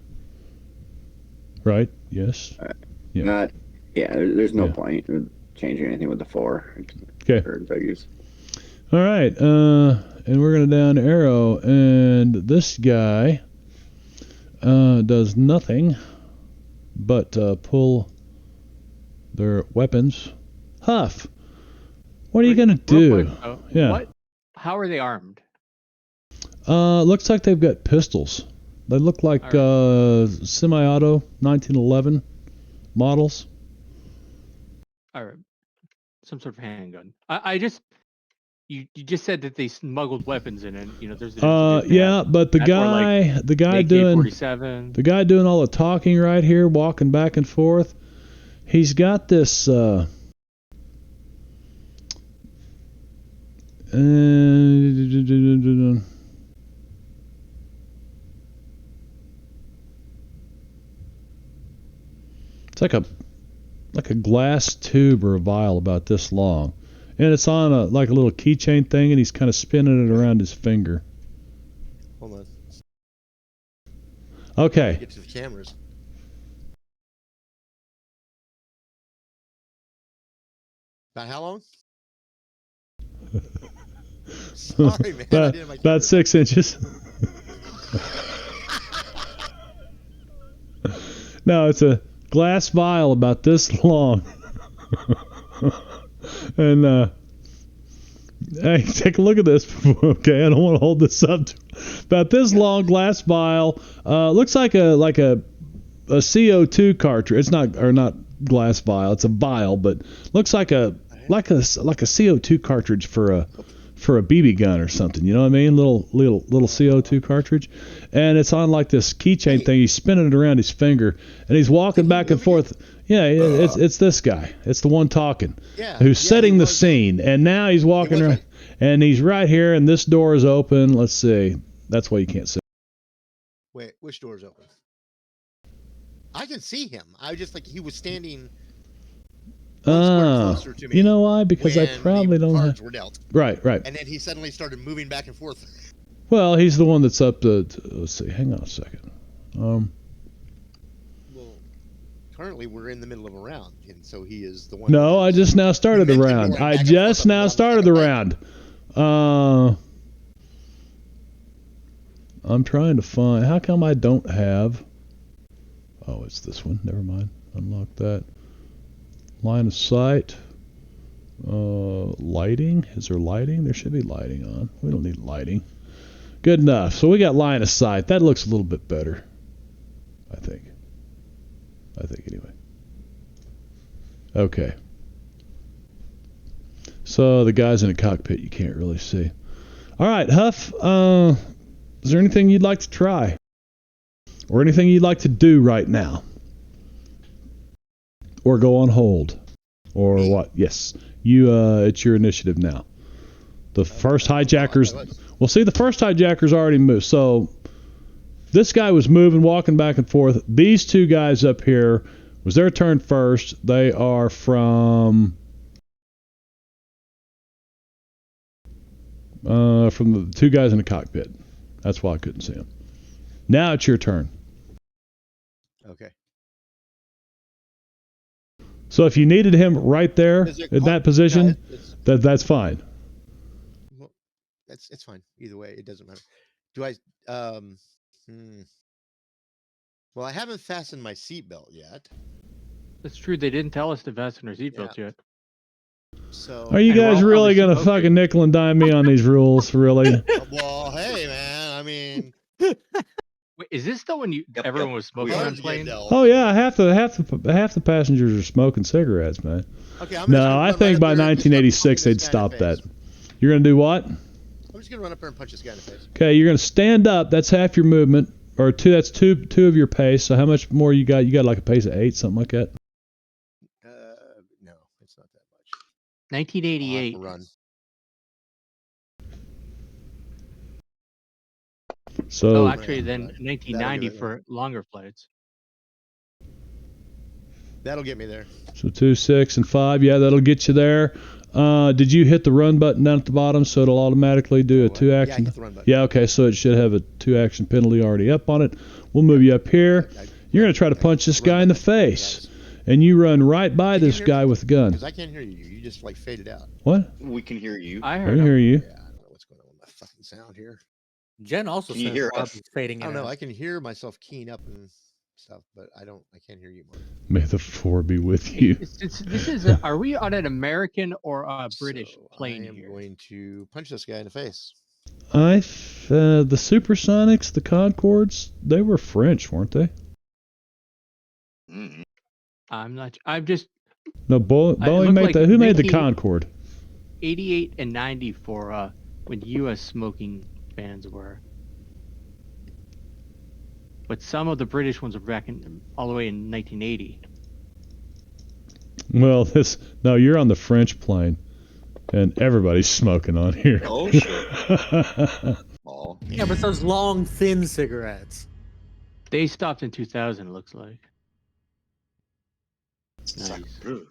Right? Yes. Yeah. Not. Yeah. There's no Yeah. point in changing anything with the 4. Okay. Or biggies. All right. And we're gonna down arrow, and this guy does nothing but pull their weapons. Huff, what are you gonna do? Yeah. What? How are they armed? Looks like they've got pistols. They look like semi-auto 1911 models. All right, some sort of handgun. I just you just said that they smuggled weapons in, and there's Yeah, but the guy doing AK-47. the guy doing all the talking right here, walking back and forth. He's got this. It's like a glass tube or a vial about this long, and it's on a little keychain thing, and he's kind of spinning it around his finger. Hold on. Okay. Get to the cameras. About how long? Sorry, man. I didn't have my About camera. 6 inches. No, it's a glass vial about this long. And hey, take a look at this. Okay, I don't want to hold this up. About this long glass vial. Looks like a CO2 cartridge. It's not glass vial. It's a vial, but looks like a CO2 cartridge for a BB gun or something. You know what I mean? Little CO2 cartridge, and it's on like this keychain thing. He's spinning it around his finger, and he's walking back and forth. Yeah, it's this guy. It's the one talking. Yeah, who's setting the was- scene, and now he's walking was around, right. and he's right here, and this door is open. Let's see. That's why you can't see. Wait, which door is open? I can see him. I just he was standing one square closer to me. You know why? Because I when probably the don't cards have. were dealt, Right. and then he suddenly started moving back and forth. Well, he's the one that's up to let's see. Hang on a second. Well, currently we're in the middle of a round, and so he is the one. No, I just now started the mentioned round. going I back and just forth up now and down started the the second round. I'm trying to find. How come I don't have? Oh, it's this one. Never mind. Unlock that. Line of sight. Lighting. Is there lighting? There should be lighting on. We don't need lighting. Good enough. So we got line of sight. That looks a little bit better. I think anyway. Okay. So the guys in the cockpit you can't really see. All right, Huff. Is there anything you'd like to try? Or anything you'd like to do right now? Or go on hold? Or what? Yes. It's your initiative now. The first hijackers... Well, see, the first hijackers already moved. So this guy was moving, walking back and forth. These two guys up here, was their turn first. They are from the two guys in the cockpit. That's why I couldn't see them. Now it's your turn. Okay. So if you needed him right there Is it in that position, No, that's fine. well, it's fine. Either way, it doesn't matter. Do I? Well, I haven't fastened my seatbelt yet. That's true. They didn't tell us to fasten our seatbelts yet. So. Are you And we're guys all really probably gonna supposed to. fucking nickel and dime me on these rules? Really? Well, hey, man. I mean, Wait, is this the one Yep, everyone yep. was smoking cards on get plane? dealt. Oh yeah, half the passengers are smoking cigarettes, man. Okay, I'm just No, gonna I run think right by up there and just punch 1986 this they'd guy in stop the that. face. You're gonna do what? I'm just gonna run up there and punch this guy in the face. Okay, you're gonna stand up. That's half your movement, or two. That's two of your pace. So how much more you got? You got like a pace of 8, something like that. No, it's not that much. I'll have 1988. to run. So Oh, actually, then Right. 1990 That'll for longer flights. That'll get me there. So 2, 6, and 5. Yeah, that'll get you there. Did you hit the run button down at the bottom so it'll automatically do a 2 Yeah, I action? hit the run button. Yeah, okay, so it should have a 2 action penalty already up on it. We'll move you up here. You're gonna try to punch this guy in the face, and you run right by this guy with a gun. Because I can't hear you. You just like faded out. What? We can hear you. I I heard hear you. Yeah, I don't know what's going on with my fucking sound here. Jen also Can you says hear Marv us? is fading I in. don't know. and I can hear myself keying up and stuff, but I can't hear you, Mark. May the 4 be with you. This is. Are we on an American or a British So plane I am here? going to punch this guy in the face. The Supersonics, the Concords, they were French, weren't they? Mm. I'm not. I'm just No, Boeing looked made like the. Who made the 19 Concorde? 88 and 90 for when U.S. smoking bans were. But some of the British ones are back in all the way in 1980. Well, no, you're on the French plane, and everybody's smoking on here. Oh shit! Oh, Yeah, but those long, thin cigarettes. They stopped in 2000. It looks like. suck Nice. brew.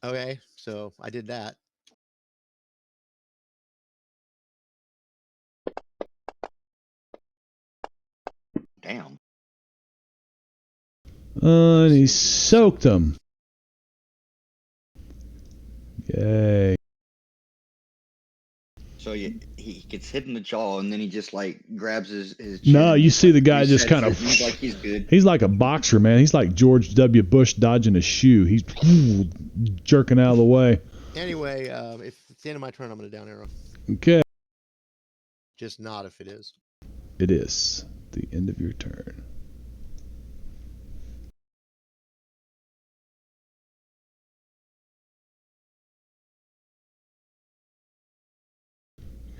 Okay, so I did that. Damn. And he soaked him. Yay. So he gets hit in the jaw, and then he just like grabs his No, chin, you see the like, guy just resets kind it, of. and he's like he's good. He's like a boxer, man. He's like George W. Bush dodging a shoe. He's jerking out of the way. Anyway, if it's the end of my turn, I'm going to down arrow. Okay. Just not if it is. It is the end of your turn.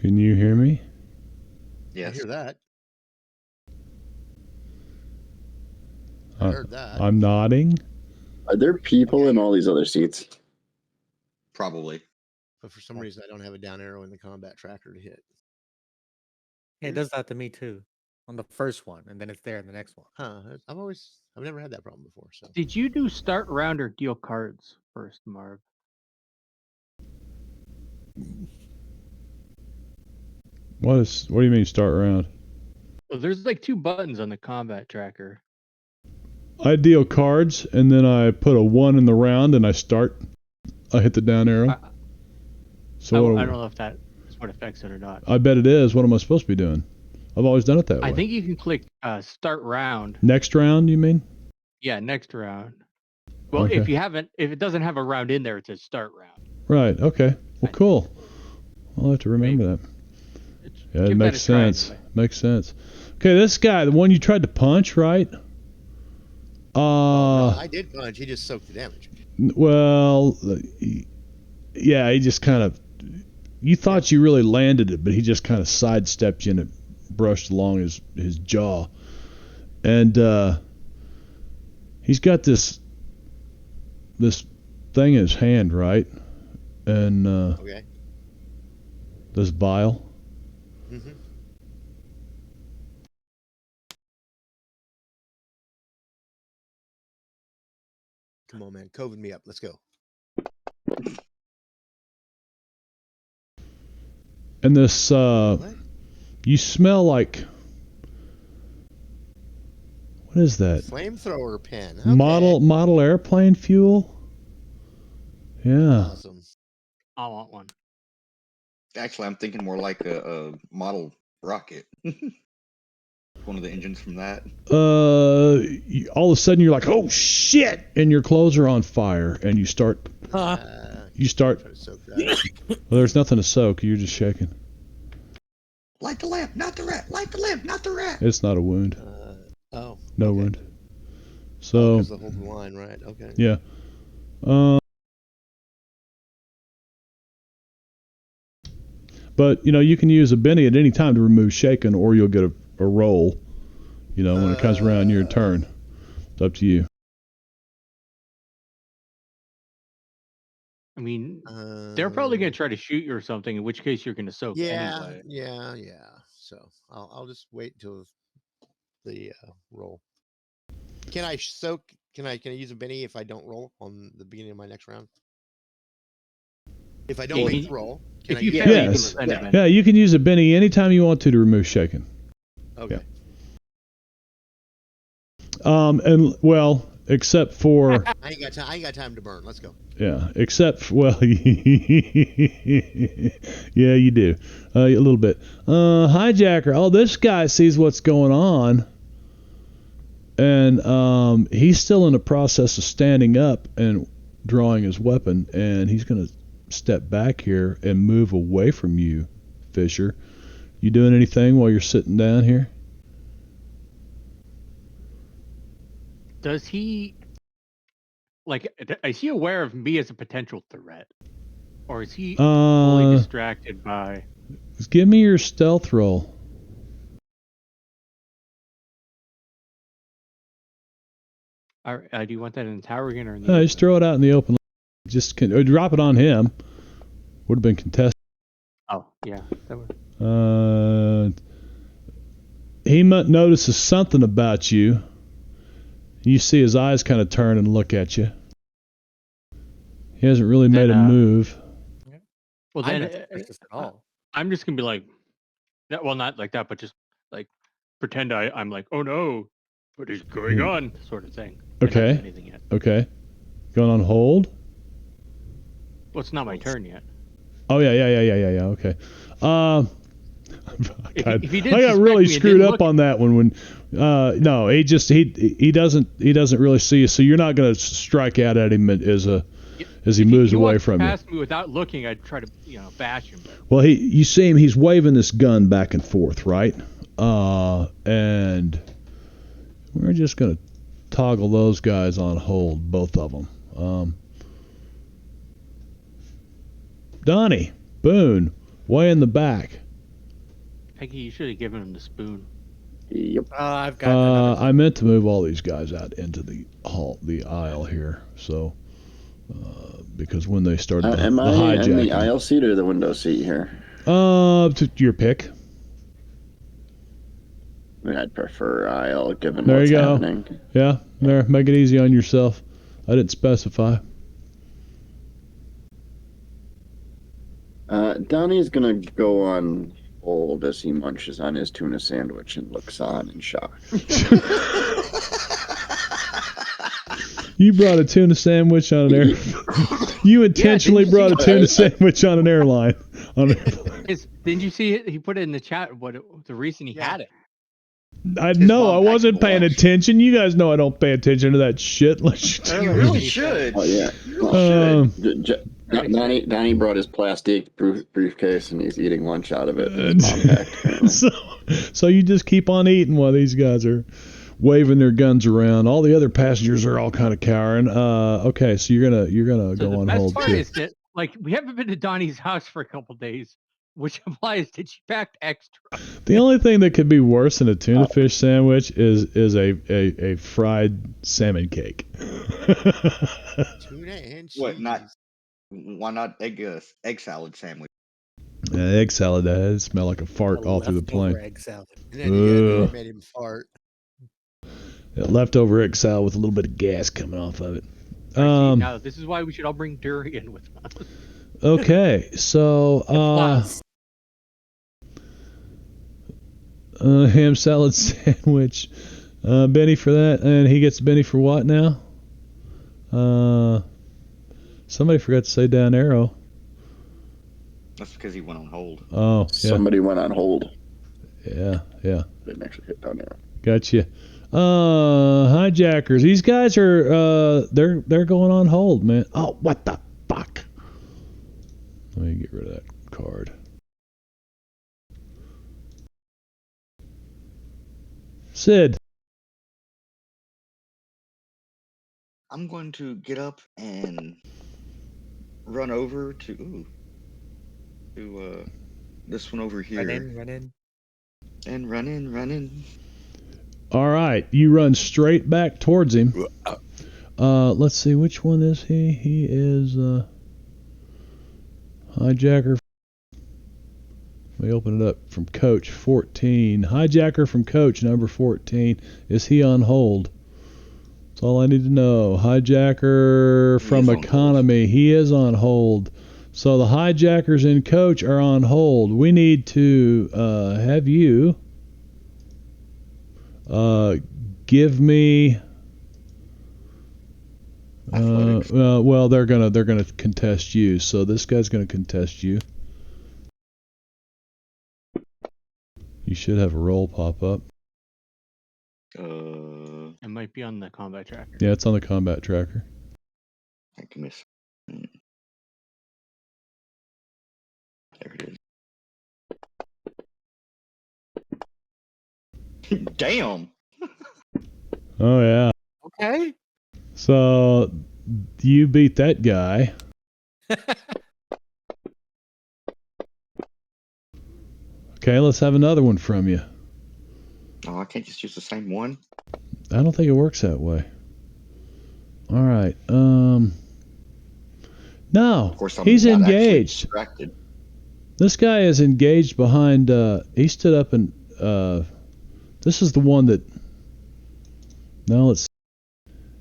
Can you hear me? I Yes. hear that. I heard that. I'm nodding. Are there people in all these other seats? Probably. But for some reason, I don't have a down arrow in the combat tracker to hit. Yeah, it does that to me too. On the first one, and then it's there in the next one. Huh? I've never had that problem before. So Did you do start round or deal cards first, Marv? What do you mean start round? Well, there's like 2 buttons on the combat tracker. I deal cards and then I put a 1 in the round and I hit the down arrow. So I don't know if that is what affects it or not. I bet it is. What am I supposed to be doing? I've always done it that way. I think you can click start round. Next round, you mean? Yeah, next round. Well, Okay. if it doesn't have a round in there, it says start round. Right. Okay. Well, cool. I'll have to remember that. Yeah, it Give makes that a try sense. anyway. Makes sense. Okay, this guy, the one you tried to punch, right? no, I did punch. He just soaked the damage. Well, yeah, he just kind of. You thought you really landed it, but he just kind of sidestepped you and it brushed along his jaw. And he's got this thing in his hand, right? And Okay. this vial. Mm-hmm. Come on, man. COVID me up. Let's go. And this, What? you smell like. What is that? Flamethrower pen. Okay. Model airplane fuel? Yeah. Awesome. I want one. Actually, I'm thinking more like a model rocket. One of the engines from that. All of a sudden you're like, oh shit, and your clothes are on fire, and you start. Try You start. to soak that. Well, there's nothing to soak. You're just shaking. Light the lamp, not the rat. Light the lamp, not the rat. It's not a wound. Oh. No okay. wound. So Because the whole line, right? Okay. yeah. But you can use a Benny at any time to remove shaken, or you'll get a roll. When it comes around your turn. It's up to you. I mean, they're probably going Um, to try to shoot you or something, in which case you're going to soak Yeah, anyway. yeah. So I'll just wait until the roll. Can I soak? Can I use a Benny if I don't roll on the beginning of my next round? If I don't Yeah, make you- the roll, can I If you use fail, you can Yes. spend it. Yeah, you can use a Benny anytime you want to remove shaken. Okay. And well, except for I ain't got time to burn. Let's go. yeah, except well, yeah, you do a little bit. Hijacker. Oh, this guy sees what's going on, and he's still in the process of standing up and drawing his weapon, and he's gonna step back here and move away from you, Fisher. You doing anything while you're sitting down here? Does he is he aware of me as a potential threat, or is he fully distracted by? Give me your stealth roll. Do you want that in the tower again or in the? Just throw it out in the open. Just drop it on him. Would have been contested. Oh yeah, that would. He notices something about you. You see his eyes kind of turn and look at you. He hasn't really made a move. Well, I'm then not suspicious at all. I'm just gonna be like, well, not like that, but just like pretend I'm like, oh no, what is going on, sort of thing. And not do Okay. anything yet. Okay. Going on hold. Well, it's not my turn yet. Oh yeah. Okay. If he I did got suspect really me and screwed didn't up look- on that one. When no, he doesn't really see you, so you're not going to strike out at him as he moves He away walks from you. past me without looking, I'd try to bash him. Well, you see him. He's waving this gun back and forth, right? And we're just going to toggle those guys on hold, both of them. Donnie Boone, way in the back. Peggy, you should have given him the spoon. Yep. I've got another. I meant to move all these guys out into the aisle here, so because when they started Am the I in the hijacking, aisle seat or the window seat here? to your pick. I mean, I'd prefer aisle given There what's you go. happening. Yeah, there. Make it easy on yourself. I didn't specify. Donnie's gonna go on hold as he munches on his tuna sandwich and looks on in shock. You brought a tuna sandwich on an air. You intentionally didn't you brought a see- tuna sandwich on an airline. Didn't you see it? He put it in the chat. The reason he had it? I know. I mom wasn't packed the paying lunch. attention. You guys know I don't pay attention to that shit. You really should. Oh yeah. Donnie brought his plastic briefcase and he's eating lunch out of it. His mom packed, apparently. So you just keep on eating while these guys are waving their guns around. All the other passengers are all kind of cowering. Okay, so you're gonna So go the on best hold part too. is that we haven't been to Donnie's house for a couple days, which implies that she packed extra. The only thing that could be worse than a tuna fish sandwich is a fried salmon cake. Tuna and cheese. What, not- Why not egg salad sandwich? Egg salad does smell like a fart all through the Leftover plane. egg salad. And then you Ugh. made him fart. Leftover egg salad with a little bit of gas coming off of it. Now this is why we should all bring durian with us. Okay, so Plus, ham salad sandwich. Benny for that, and he gets Benny for what now? Somebody forgot to say down arrow. That's because he went on hold. Oh, yeah, Somebody went on hold. yeah. Didn't actually hit down there. Gotcha. Hijackers. These guys are they're going on hold, man. Oh, what the fuck? Let me get rid of that card. Sid. I'm going to get up and run over to this one over here. run in. And run in. All right, you run straight back towards him. Let's see, which one is he? He is hijacker. Let me open it up from Coach 14. Hijacker from Coach number 14. Is he on hold? That's all I need to know. Hijacker He from is on hold. Economy. He is on hold. So the hijackers in Coach are on hold. We need to have you give me. Athletics. Well, they're gonna contest you. So this guy's gonna contest you. You should have a roll pop up. It might be on the combat tracker. Yeah, it's on the combat tracker. I can miss. There it is. Damn. Oh yeah. Okay. So you beat that guy. Okay, let's have another one from you. Oh, I can't just use the same one. I don't think it works that way. All right. No, Of course, I'm he's not actually engaged. distracted. This guy is engaged behind. He stood up and. This is the one that. No, let's.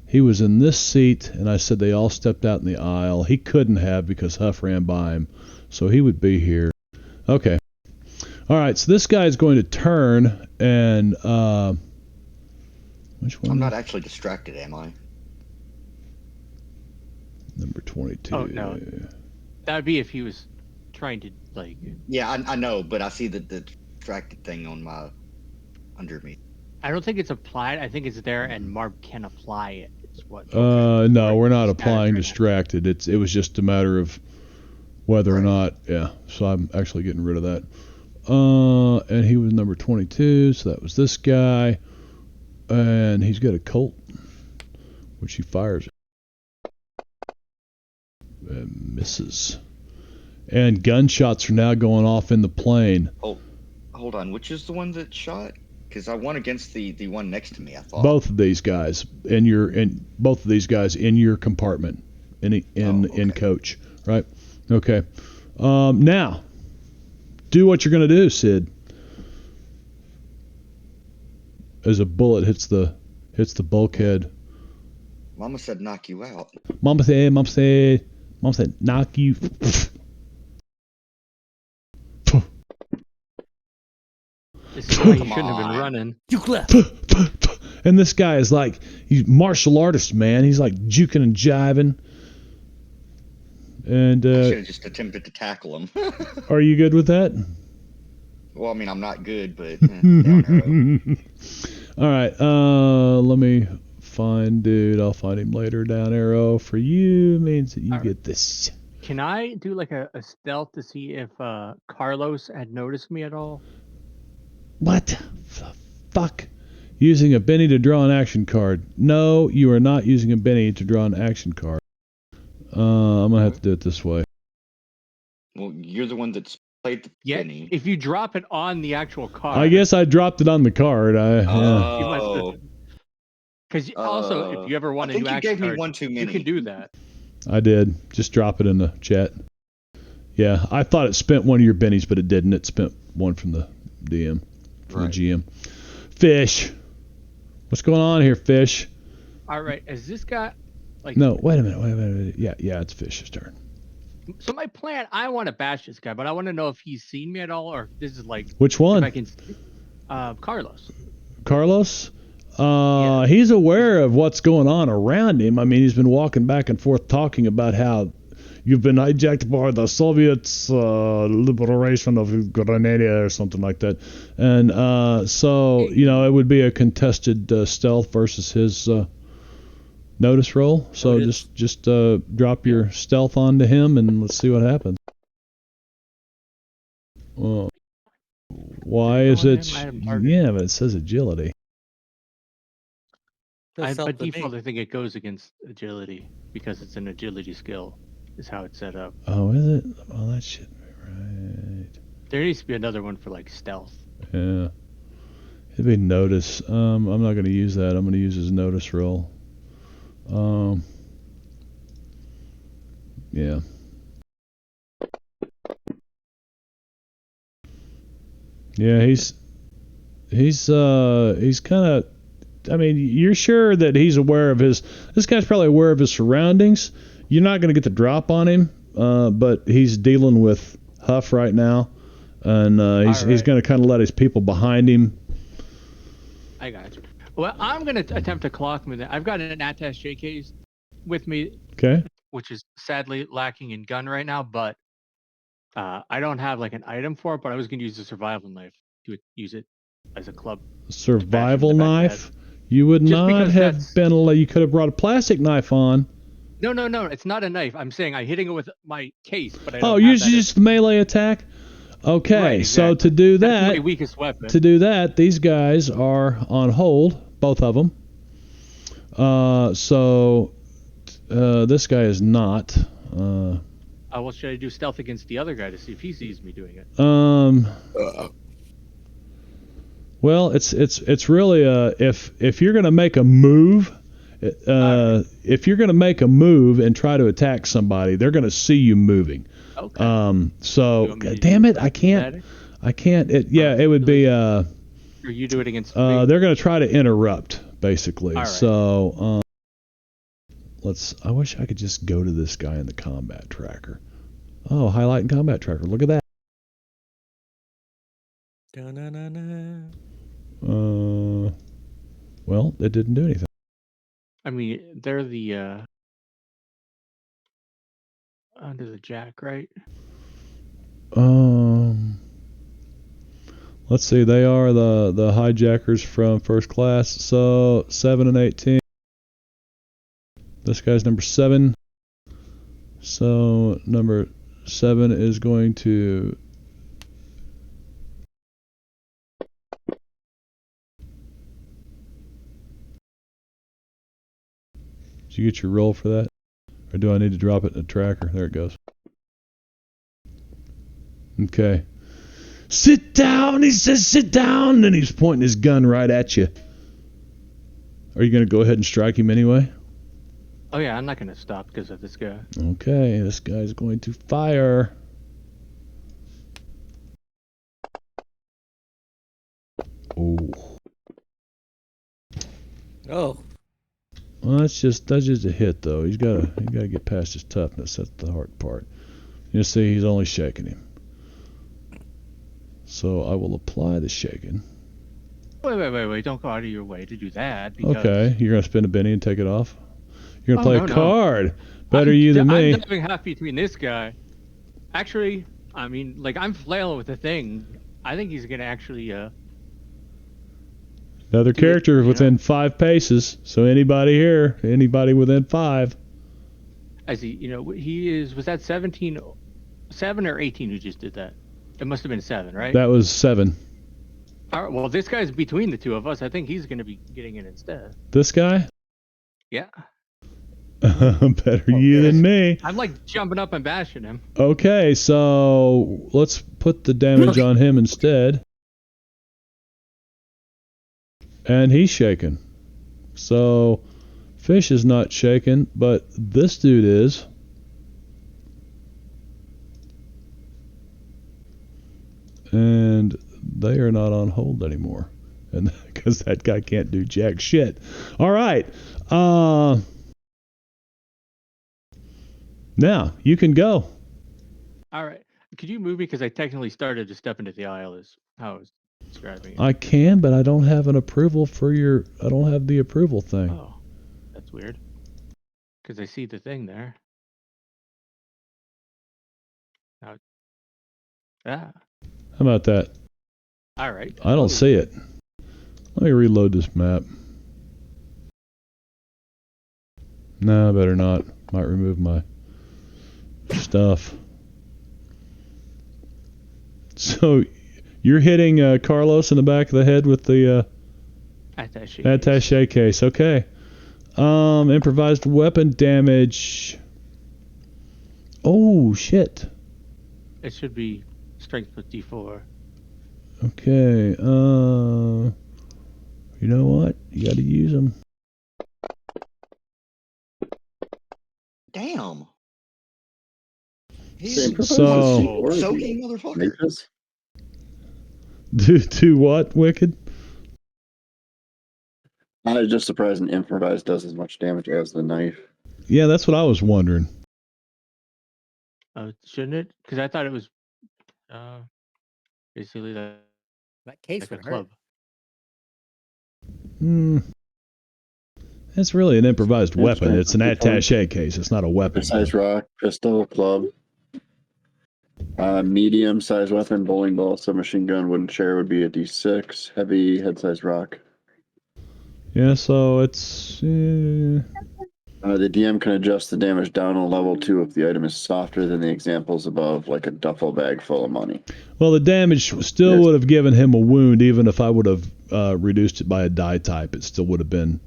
He was in this seat, and I said they all stepped out in the aisle. He couldn't have because Huff ran by him, so he would be here. Okay. All right, so this guy is going to turn and. Which one? I'm not actually distracted, am I? Number 22. Oh no, that would be if he was trying to like. Yeah, I know, but I see the distracted thing on my under me. I don't think it's applied. I think it's there, and Marb can apply it. It's what. No, we're not It's kinda applying tricky. distracted. It was just a matter of whether or Right. not. Yeah, so I'm actually getting rid of that. And he was number 22, so that was this guy, and he's got a Colt, which he fires. And misses. And gunshots are now going off in the plane. Oh, hold on. Which is the one that shot? Because I won against the one next to me. I thought. Both of these guys both of these guys in your compartment in coach, right? Okay. Now, do what you're gonna do, Sid. As a bullet hits the bulkhead. Mama said knock you out. Mama said, knock you. This is why you Come shouldn't have been on. running. You left. And this guy is like, he's martial artist, man. He's like juking and jiving. And I should have just attempted to tackle him. are you good with that? Well, I mean, I'm not good, but down arrow. All right. Let me find dude. I'll find him later. Down arrow for you means that you All right. get this. Can I do like a stealth to see if Carlos had noticed me at all? What the fuck? Using a Benny to draw an action card. No, you are not using a Benny to draw an action card. I'm gonna have to do it this way. Well, you're the one that's played the Yeah. penny. If you drop it on the actual card. I guess I dropped it on the card. Yeah. Oh, Because also, if you ever want I to think do you action gave me cards, one too you many. can do that. I did. Just drop it in the chat. Yeah, I thought it spent one of your bennies, but it didn't. It spent one from the DM, from Right. the GM. Fish. What's going on here, Fish? All right, is this guy like? No, wait a minute. Yeah, it's Fish's turn. So my plan, I want to bash this guy, but I want to know if he's seen me at all, or if this is like Which if one? I can. Carlos. Carlos? Yeah. He's aware of what's going on around him. I mean, he's been walking back and forth talking about how you've been hijacked by the Soviets, liberation of Grenada or something like that. And so, it would be a contested stealth versus his notice roll. So Notice. just drop your stealth onto him and let's see what happens. Well, why is on it? him? I had him targeted. Yeah, but it says agility. Does By something to me. default, I think it goes against agility because it's an agility skill. Is how it's set up. Oh, is it? Well, that shouldn't be right. There needs to be another one for like stealth. Yeah. It'd be notice. I'm not going to use that. I'm going to use his notice roll. Yeah. Yeah, he's kind of. I mean, you're sure that he's aware of his. This guy's probably aware of his surroundings. You're not going to get the drop on him, but he's dealing with Huff right now, and he's Alright. going to kind of let his people behind him. I got you. Well, I'm gonna attempt to clock him. I've got an attaché case with me, Okay. which is sadly lacking in gun right now, but I don't have like an item for it. But I was gonna use a survival knife to use it as a club. Survival back of the head. knife. You would Just not because have that's- been. You could have brought a plastic knife on. No, it's not a knife. I'm saying I'm hitting it with my case, but I don't Oh, have usually that just the melee attack. Okay, Right, so exactly. to do That's that, my weakest weapon. these guys are on hold, both of them. This guy is not. Well, should I do stealth against the other guy to see if he sees me doing it? Well, it's really if you're gonna make a move, if you're gonna make a move and try to attack somebody, they're gonna see you moving. Okay. So damn it, I can't. It would be. Or you do it against me. They're gonna try to interrupt, basically. All right. So I wish I could just go to this guy in the combat tracker. Oh, highlight in combat tracker. Look at that. Well, it didn't do anything. I mean, they're the under the jack, right? Let's see. They are the hijackers from first class. So 7 and 18. This guy's number 7. So number 7 is going to. Did you get your roll for that? Or do I need to drop it in the tracker? There it goes. Okay. Sit down! He says sit down! And he's pointing his gun right at you. Are you going to go ahead and strike him anyway? Oh yeah, I'm not gonna stop because of this guy. Okay, this guy's going to fire. Oh. Oh. Well, that's just a hit though. He's gotta get past his toughness. That's the hard part. You see, he's only shaking him. So I will apply the shaking. Wait! Don't go out of your way to do that. Because... Okay, you're gonna spin a Benny and take it off. You're gonna play a no. card. Better you than me. I'm diving half between this guy. Actually, I mean, like I'm flailing with the thing. I think he's gonna actually. Another character within 5 paces. So anybody within 5. As he is. Was that 7 or 18 who just did that? It must have been 7, right? That was 7. All right, well, this guy's between the two of us. I think he's going to be getting it instead. This guy? Yeah. Better you than me. I'm like jumping up and bashing him. Okay, so let's put the damage on him instead. And he's shaken. So Fish is not shaken, but this dude is. And they are not on hold anymore. And because that guy can't do jack shit. All right. Now you can go. All right. Could you move me? Because I technically started to step into the aisle is how I was describing it. I can, but I don't have an approval for your. I don't have the approval thing. Oh, that's weird. Because I see the thing there. Now, How about that? All right. I don't see it. Let me reload this map. No, better not. Might remove my stuff. So you're hitting Carlos in the back of the head with the attaché case. Okay. Improvised weapon damage. Oh shit. It should be strength plus D4. Okay. You know what? You got to use them. Damn. So Soaking motherfucker. Do what, Wicked? I was just surprised an improvised does as much damage as the knife. Yeah, that's what I was wondering. Shouldn't it? Because I thought it was basically that case like would a club. It's really an improvised Yeah, weapon. strength It's an of the attaché case. It's not a weapon. Size rock, pistol, club. Medium size weapon, bowling ball, submachine gun, wooden chair would be a D6. Heavy head size rock. Yeah, so it's. The DM can adjust the damage down a level 2 if the item is softer than the examples above, like a duffel bag full of money. Well, the damage still would have given him a wound, even if I would have reduced it by a die type. It still would have been.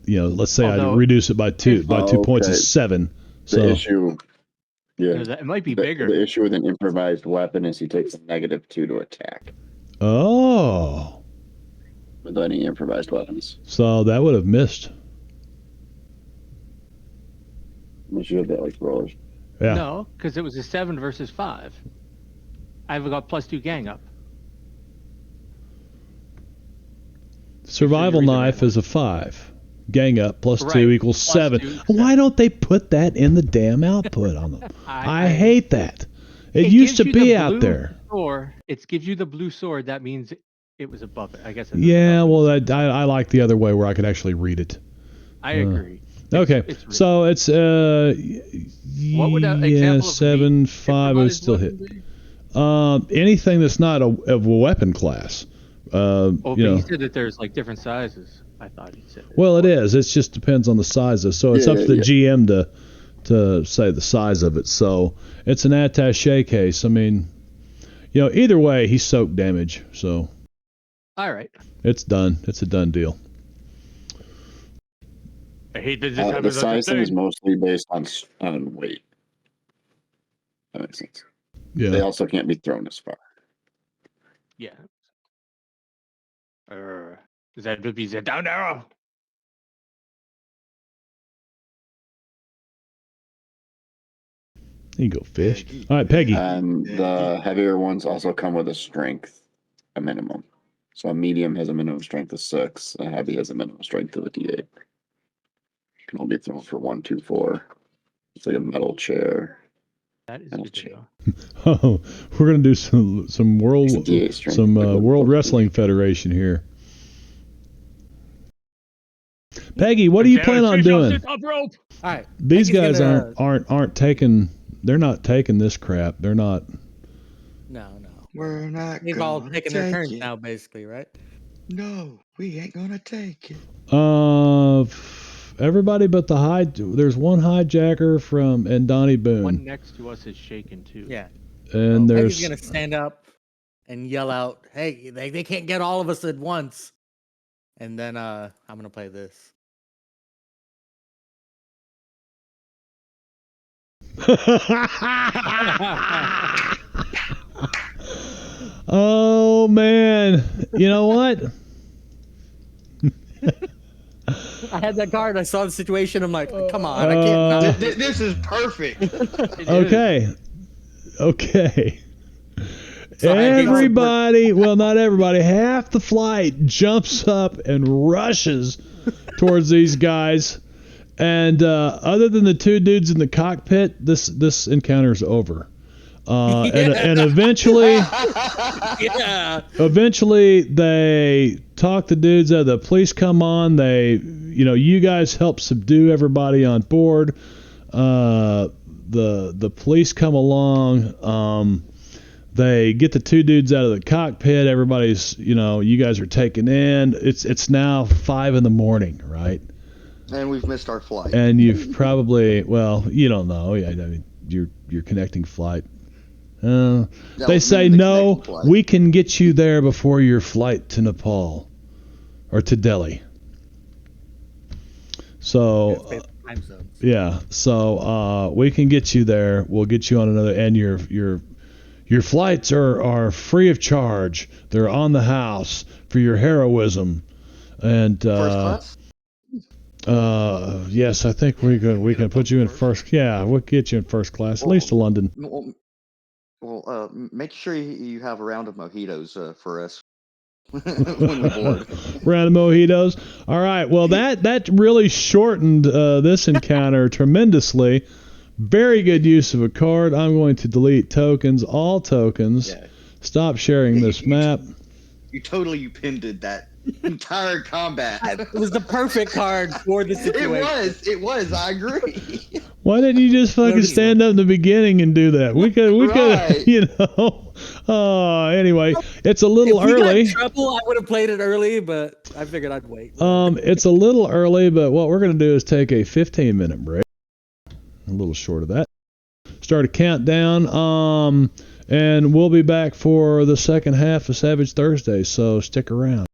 Let's say I reduce it by 2 points is 7. So The issue. Yeah. It might be the, bigger. The issue with an improvised weapon is he takes a -2 to attack. Oh. With any improvised weapons. So that would have missed. Unless you have that like rollers. Yeah. No, because it was a 7 versus 5. I've got +2 gang up. Survival knife is a 5. Gang up +2 equals 7. 2, Why don't they put that in the damn output on them? I hate that. It used to be out there. It gives you the blue sword. That means it was above it. I guess. Yeah, well, I like the other way where I could actually read it. I agree. Okay, so it's what would an example of 7, 5 would still hit. Anything that's not of a weapon class. But you said that there's like different sizes. I thought he said. Well, it is. It just depends on the sizes. So it's up to the GM to say the size of it. So it's an attaché case. I mean, either way, he soaked damage. So. All right. It's done. It's a done deal. I hate that this the sizing is mostly based on weight. That makes sense. Yeah. They also can't be thrown as far. Yeah. That would be the down arrow. You can go fish. All right, Peggy. And the heavier ones also come with a strength, a minimum. So a medium has a minimum strength of 6. A heavy has a minimum strength of a D8. Can only be thrown for 1, 2, 4. It's like a metal chair. That is good to know. Oh, we're gonna do some World Wrestling Federation here. Peggy, what do you plan on doing? All right. These guys aren't taking. They're not taking this crap. They're not. No. We're not. They've all taken their turns now, basically, right? No, we ain't gonna take it. Everybody but the there's one hijacker and Donnie Boone. One next to us is shaken too. Yeah. And Peggy's gonna stand up and yell out, "Hey, they can't get all of us at once." And then I'm gonna play this. Oh man, you know what? I had that card. I saw the situation. I'm like, come on, I can't. This is perfect. Okay. Everybody, well, not everybody, half the flight jumps up and rushes towards these guys. And other than the 2 dudes in the cockpit, this encounter is over. And eventually, eventually they talk the dudes out. The police come on. You guys help subdue everybody on board. The police come along. They get the 2 dudes out of the cockpit. Everybody's, you guys are taken in. It's now 5 in, right? And we've missed our flight. And you've probably, well, you don't know. I mean, your connecting flight. They say, no, we can get you there before your flight to Nepal or to Delhi. So, we can get you there. We'll get you on another, and your flights are free of charge. They're on the house for your heroism. And first class? Yes, I think we can put you in first. Yeah, we'll get you in first class, at least to London. Well, make sure you have a round of mojitos for us when we board. Round of mojitos. All right. Well, that really shortened this encounter tremendously. Very good use of a card. I'm going to delete tokens. All tokens. Yeah. Stop sharing this map. You totally pinned that entire combat. It was the perfect card for the situation. It was. I agree. Why didn't you just fucking Notice stand up in the beginning and do that? We could, Right. you know. Anyway, it's a little If we got early. in trouble, I would have played it early, but I figured I'd wait. It's a little early, but what we're gonna do is take a 15-minute break. A little short of that. Start a countdown. And we'll be back for the second half of Savage Thursday. So stick around.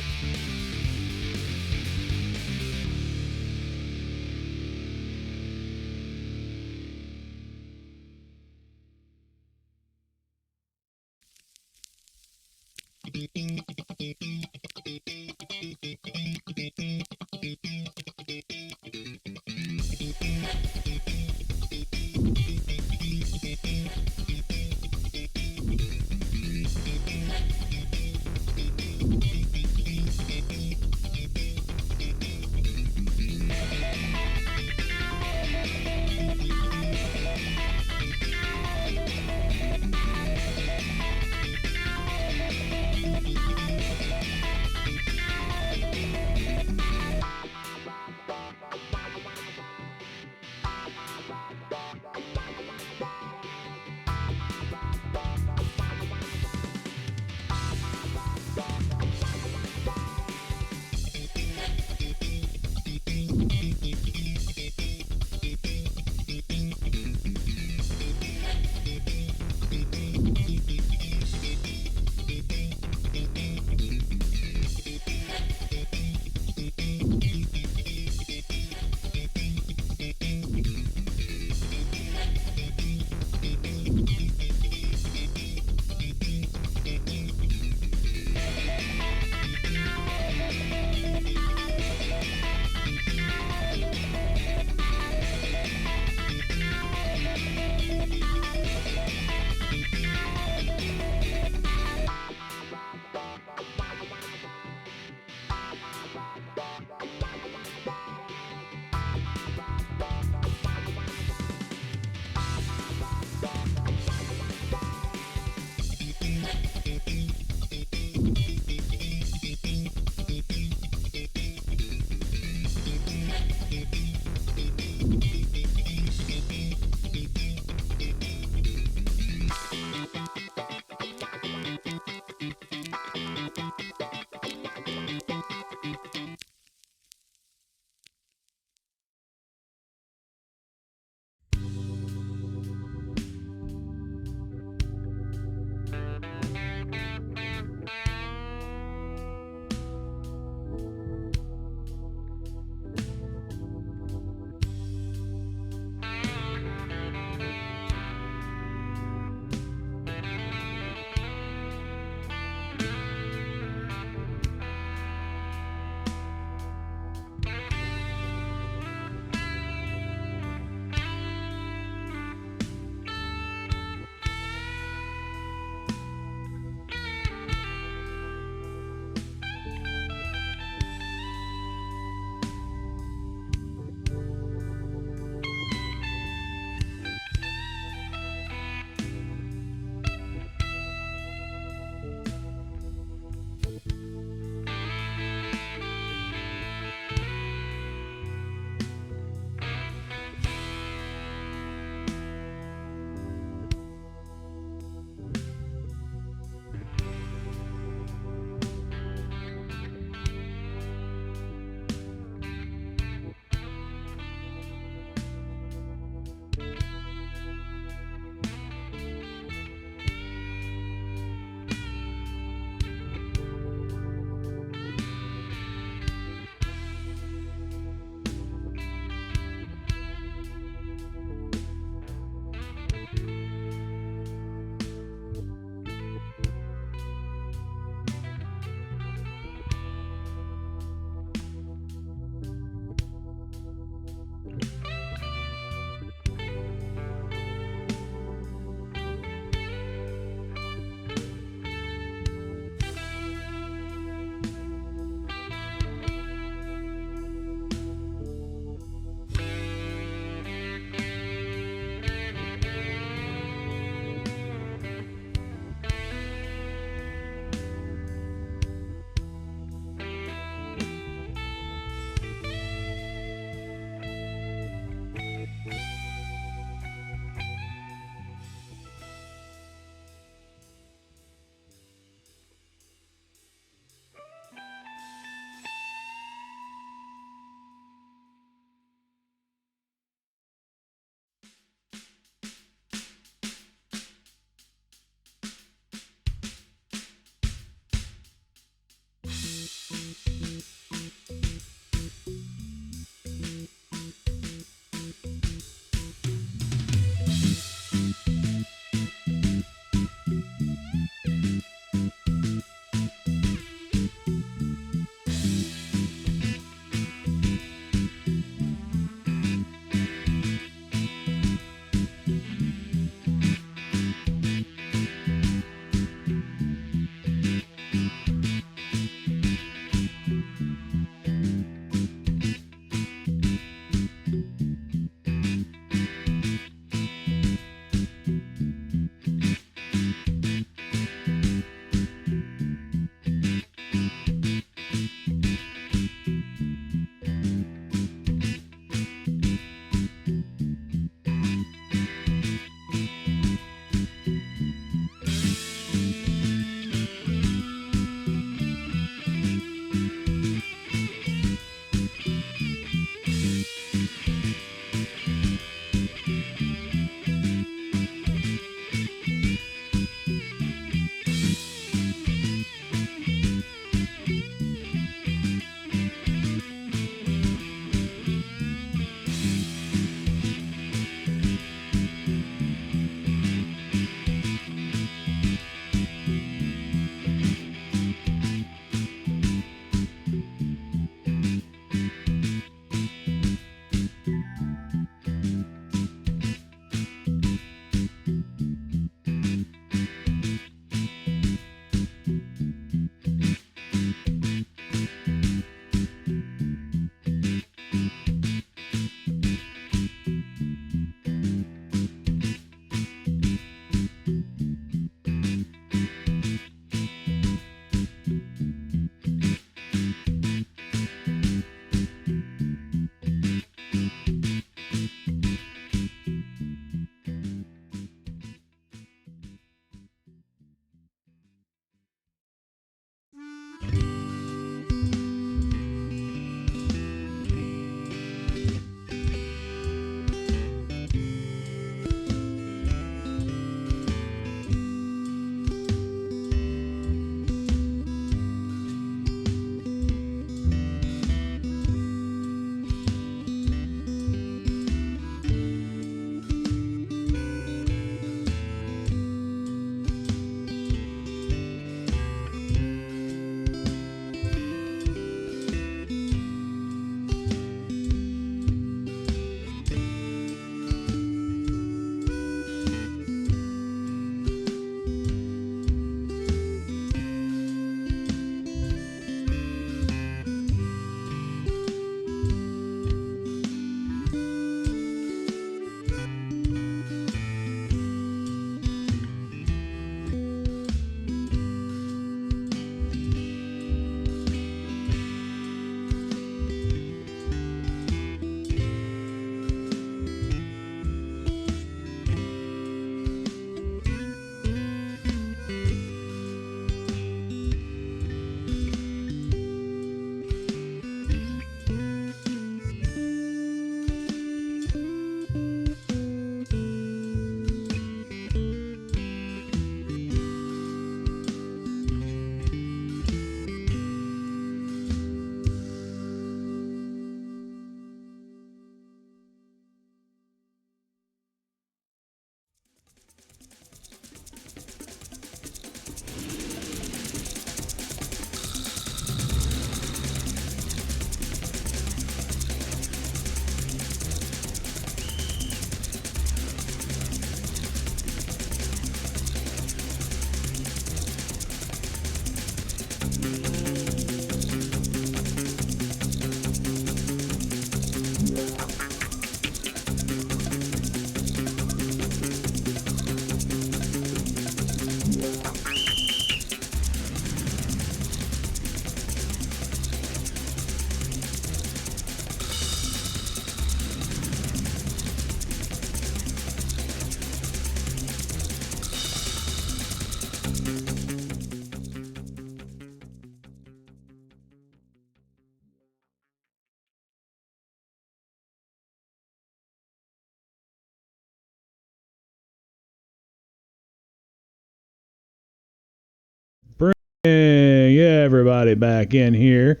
Everybody back in here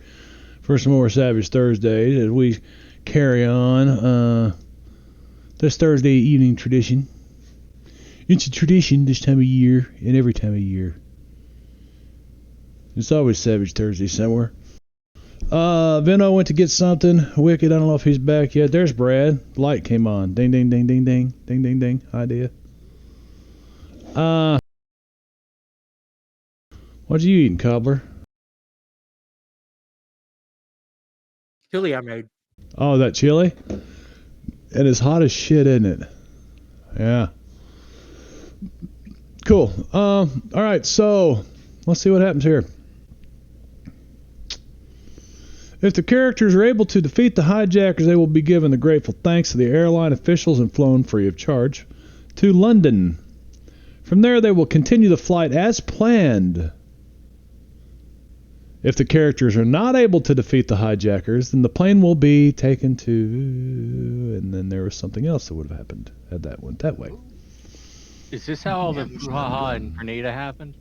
for some more Savage Thursdays as we carry on this Thursday evening tradition. It's a tradition this time of year and every time of year. It's always Savage Thursday somewhere. Vino went to get something. Wicked, I don't know if he's back yet. There's Brad. Light came on. Ding, ding, ding, ding, ding. Ding, ding, ding. Idea. What you eating, cobbler? Chili I made. Oh, that chili? And it's hot as shit, isn't it? Yeah. Cool. All right, so let's see what happens here. If the characters are able to defeat the hijackers, they will be given the grateful thanks of the airline officials and flown free of charge to London. From there, they will continue the flight as planned. If the characters are not able to defeat the hijackers, then the plane will be taken to... And then there was something else that would have happened had that went that way. Is this how all the brouhaha and Grenada happened?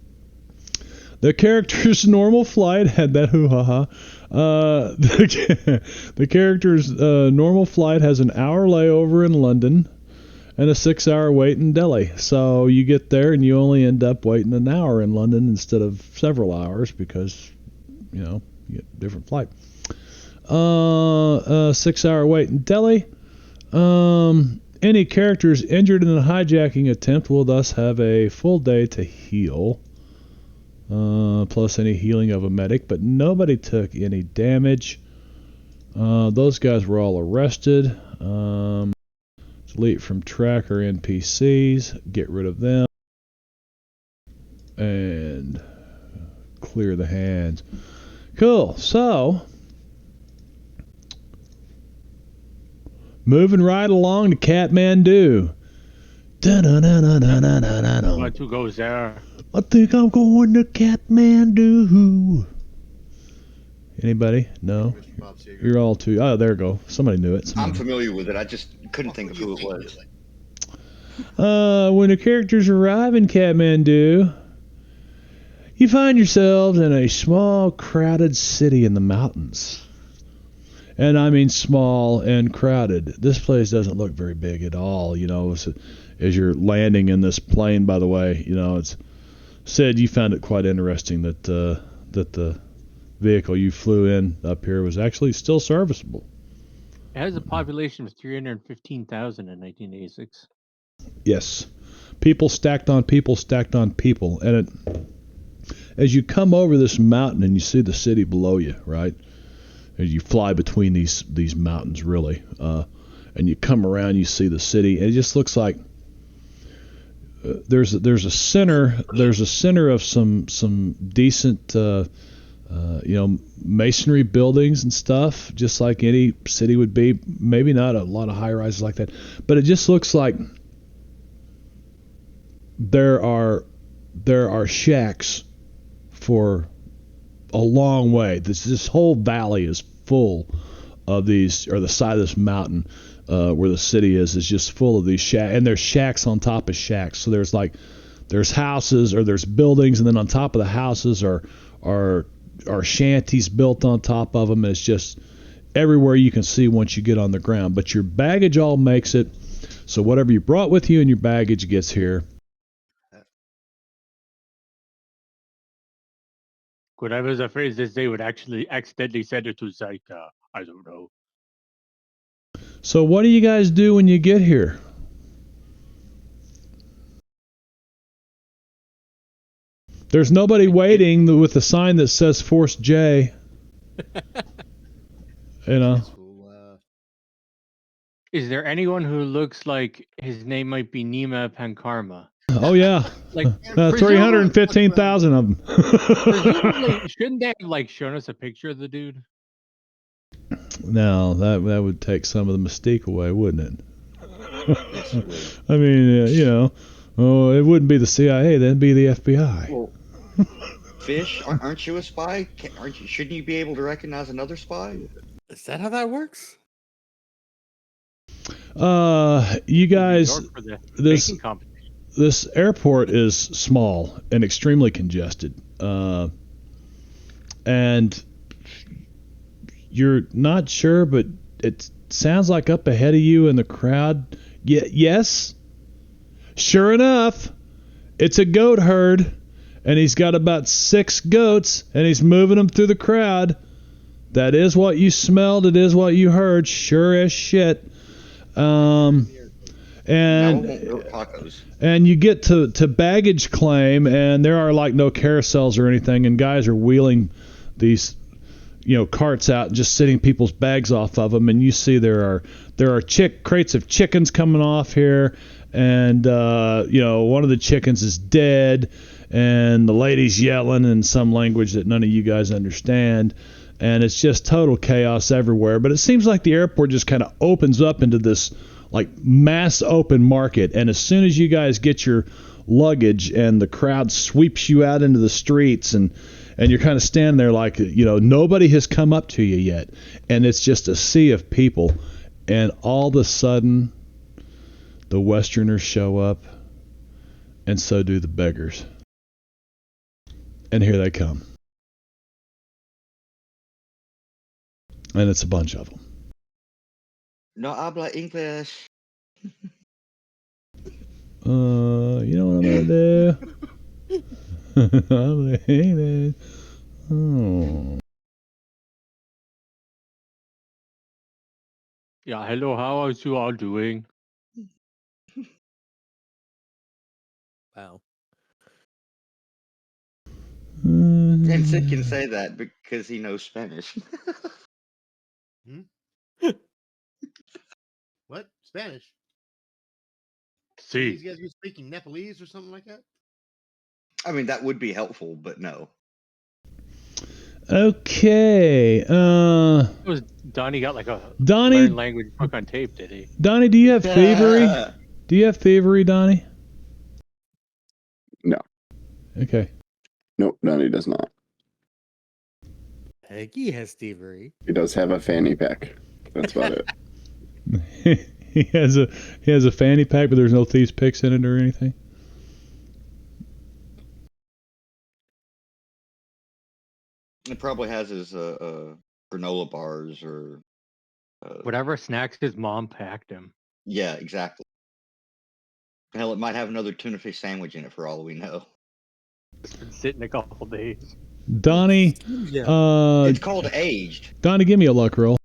The character's normal flight had that hoo-ha-ha. The character's normal flight has an hour layover in London and a 6-hour wait in Delhi. So you get there and you only end up waiting an hour in London instead of several hours because, you know, you get a different flight. 6-hour wait in Delhi. Any characters injured in a hijacking attempt will thus have a full day to heal. Plus any healing of a medic, but nobody took any damage. Those guys were all arrested. Delete from tracker NPCs, get rid of them, and clear the hands. Cool, so moving right along to Katmandu. Want to go there? I think I'm going to Katmandu. Anybody? No? Mr. Bob Seger. You're all too... Oh, there we go. Somebody knew it. I'm familiar with it. I just couldn't think of who it was. When the characters arrive in Katmandu, you find yourselves in a small, crowded city in the mountains. And I mean small and crowded. This place doesn't look very big at all. You know, as you're landing in this plane, by the way, you know, it's said you found it quite interesting that that the vehicle you flew in up here was actually still serviceable. It has a population of 315,000 in 1986. Yes. People stacked on people stacked on people. And as you come over this mountain and you see the city below you, right? As you fly between these mountains, really, and you come around, you see the city. And it just looks like there's a center of some decent masonry buildings and stuff, just like any city would be. Maybe not a lot of high rises like that, but it just looks like there are shacks for a long way. This whole valley is full of these, or the side of this mountain where the city is just full of these shacks, and there's shacks on top of shacks. So there's houses, or there's buildings, and then on top of the houses are shanties built on top of them. And it's just everywhere you can see once you get on the ground. But your baggage all makes it, so whatever you brought with you in your baggage gets here. Could I was afraid that they would actually accidentally send it to Zika. I don't know. So what do you guys do when you get here? There's nobody waiting with a sign that says Force J. You know. Yes, we'll, Is there anyone who looks like his name might be Nima Pankarma? Oh yeah, Like 315,000 of them. presumably, shouldn't they have shown us a picture of the dude? No, that would take some of the mystique away, wouldn't it? I mean, it wouldn't be the CIA, that'd be the FBI. Well, Fish, aren't you a spy? Shouldn't you be able to recognize another spy? Is that how that works? You guys, York for the this baking competition. this airport is small and extremely congested. and you're not sure, but it sounds like up ahead of you in the crowd. Yes, sure enough, it's a goat herd, and he's got about 6 goats, and he's moving them through the crowd. That is what you smelled. It is what you heard. Sure as shit. And you get to baggage claim, and there are like no carousels or anything, and guys are wheeling these carts out and just sitting people's bags off of them, and you see there are crates of chickens coming off here, and one of the chickens is dead, and the lady's yelling in some language that none of you guys understand, and it's just total chaos everywhere. But it seems like the airport just kind of opens up into this like mass open market, and as soon as you guys get your luggage and the crowd sweeps you out into the streets, and you're kind of standing there like nobody has come up to you yet, and it's just a sea of people, and all of a sudden the Westerners show up, and so do the beggars, and here they come, and it's a bunch of them. No habla English. You know what I'm gonna do? I'm gonna hate it. Oh. Yeah, hello, how are you all doing? Wow. And Sid can say that because he knows Spanish. What? Spanish? See, These guys be speaking Nepalese or something like that? I mean, that would be helpful, but no. Okay. Donnie got like a Donnie learn language book on tape, did he? Donnie, do you have thievery? Do you have thievery, Donnie? No. Okay. Nope, Donnie does not. Peggy has thievery. He does have a fanny pack. That's about it. he has a fanny pack, but there's no thieves' picks in it or anything. It probably has his granola bars or Whatever snacks his mom packed him. Yeah, exactly. Hell, it might have another tuna fish sandwich in it for all we know. It's been sitting a couple days. Donnie, It's called aged. Donnie, give me a luck roll.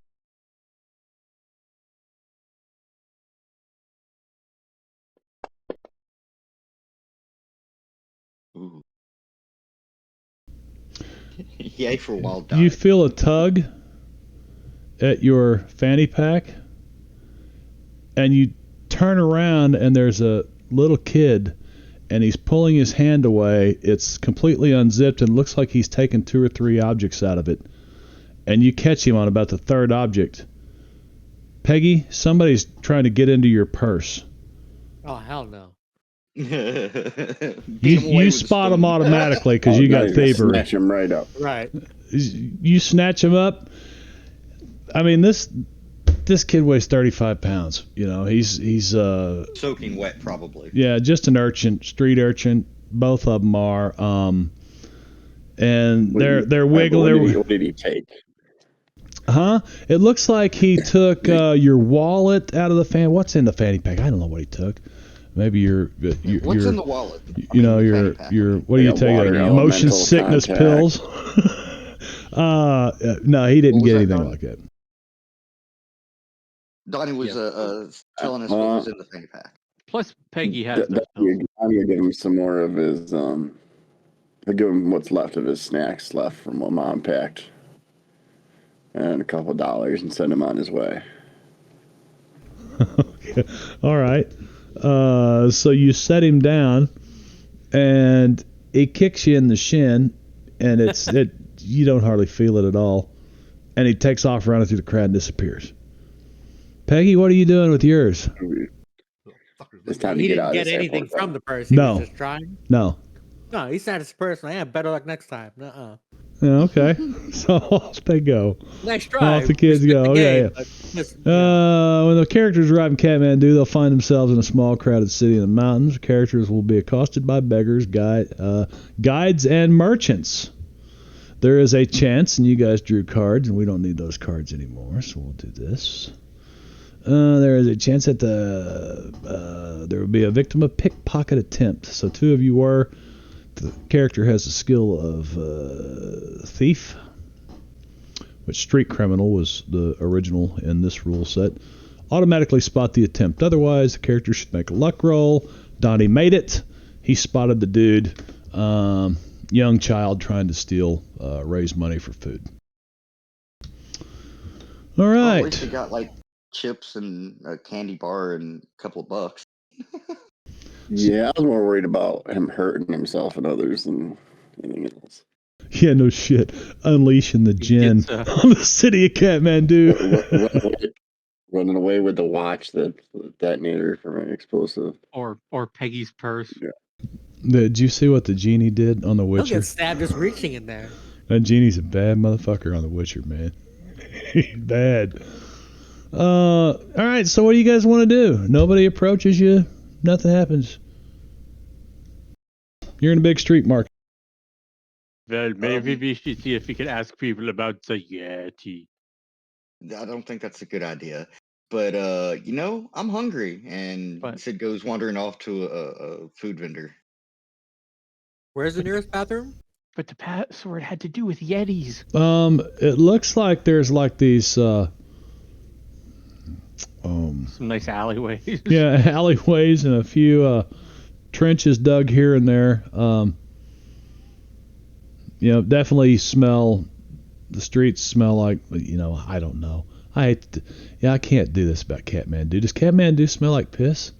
Ooh. Yay for wild die. You feel a tug at your fanny pack, and you turn around, and there's a little kid, and he's pulling his hand away. It's completely unzipped and looks like he's taken 2 or 3 objects out of it. And you catch him on about the 3rd object. Peggy, somebody's trying to get into your purse. Oh, hell no. You spot him automatically because you got thievery. Snatch him right up. Right. You snatch him up. I mean, this kid weighs 35 pounds. He's soaking wet, probably. Yeah, just an urchin, street urchin. Both of them are. And they're wiggling. What did he take? Huh? It looks like he took your wallet out of the fan. What's in the fanny pack? I don't know what he took.Maybe your what's in the wallet? Your what do you take? Motion sickness pills. No, he didn't get anything like that. Donnie was telling us what was in the fanny pack. Plus, Peggy has those Donnie will give him some more of his. I'll give him what's left of his snacks left from what Mom packed, and a couple dollars, and send him on his way. Okay. All right. So you set him down, and he kicks you in the shin, and you don't hardly feel it at all, and he takes off running through the crowd and disappears. Peggy, what are you doing with yours? It's time to He get didn't out get of anything airport, from the purse. He No. was just trying. No. No, he said it's personal. Yeah, better luck next time. Uh-uh. Yeah, okay. So off they go. Nice try. Off the kids We split go. the Yeah, game, yeah. but just, When the characters arrive in Katmandu, they'll find themselves in a small, crowded city in the mountains. Characters will be accosted by beggars, guides, and merchants. there is a chance, and you guys drew cards, and we don't need those cards anymore, so we'll do this. There is a chance that there will be a victim of pickpocket attempt. So 2 of you were. The character has the skill of thief, which street criminal was the original in this rule set. Automatically spot the attempt. Otherwise, the character should make a luck roll. Donnie made it. He spotted the dude, young child trying to steal, raise money for food. All Well, right. at least he got like chips and a candy bar and a couple of bucks. Yeah, I was more worried about him hurting himself and others than anything else. Yeah, no shit. Unleashing the gin gets, on the city of Katmandu. Running away with the watch that detonator for an explosive. Or Peggy's purse. Yeah. Did you see what the genie did on The He'll Witcher? get stabbed just reaching in there. That genie's a bad motherfucker on The Witcher, man. He's bad. All right, so what do you guys want to do? Nobody approaches you. Nothing happens. You're in a big street market. Well, maybe we should see if we can ask people about the Yeti. I don't think that's a good idea. But I'm hungry, and But- Sid goes wandering off to a food vendor. Where's the nearest bathroom? But the password had to do with Yetis. It looks like there's like these Some nice alleyways. yeah, alleyways and a few trenches dug here and there. Definitely smell. The streets smell like, I don't know. I can't do this about Katmandu. Does Katmandu smell like piss?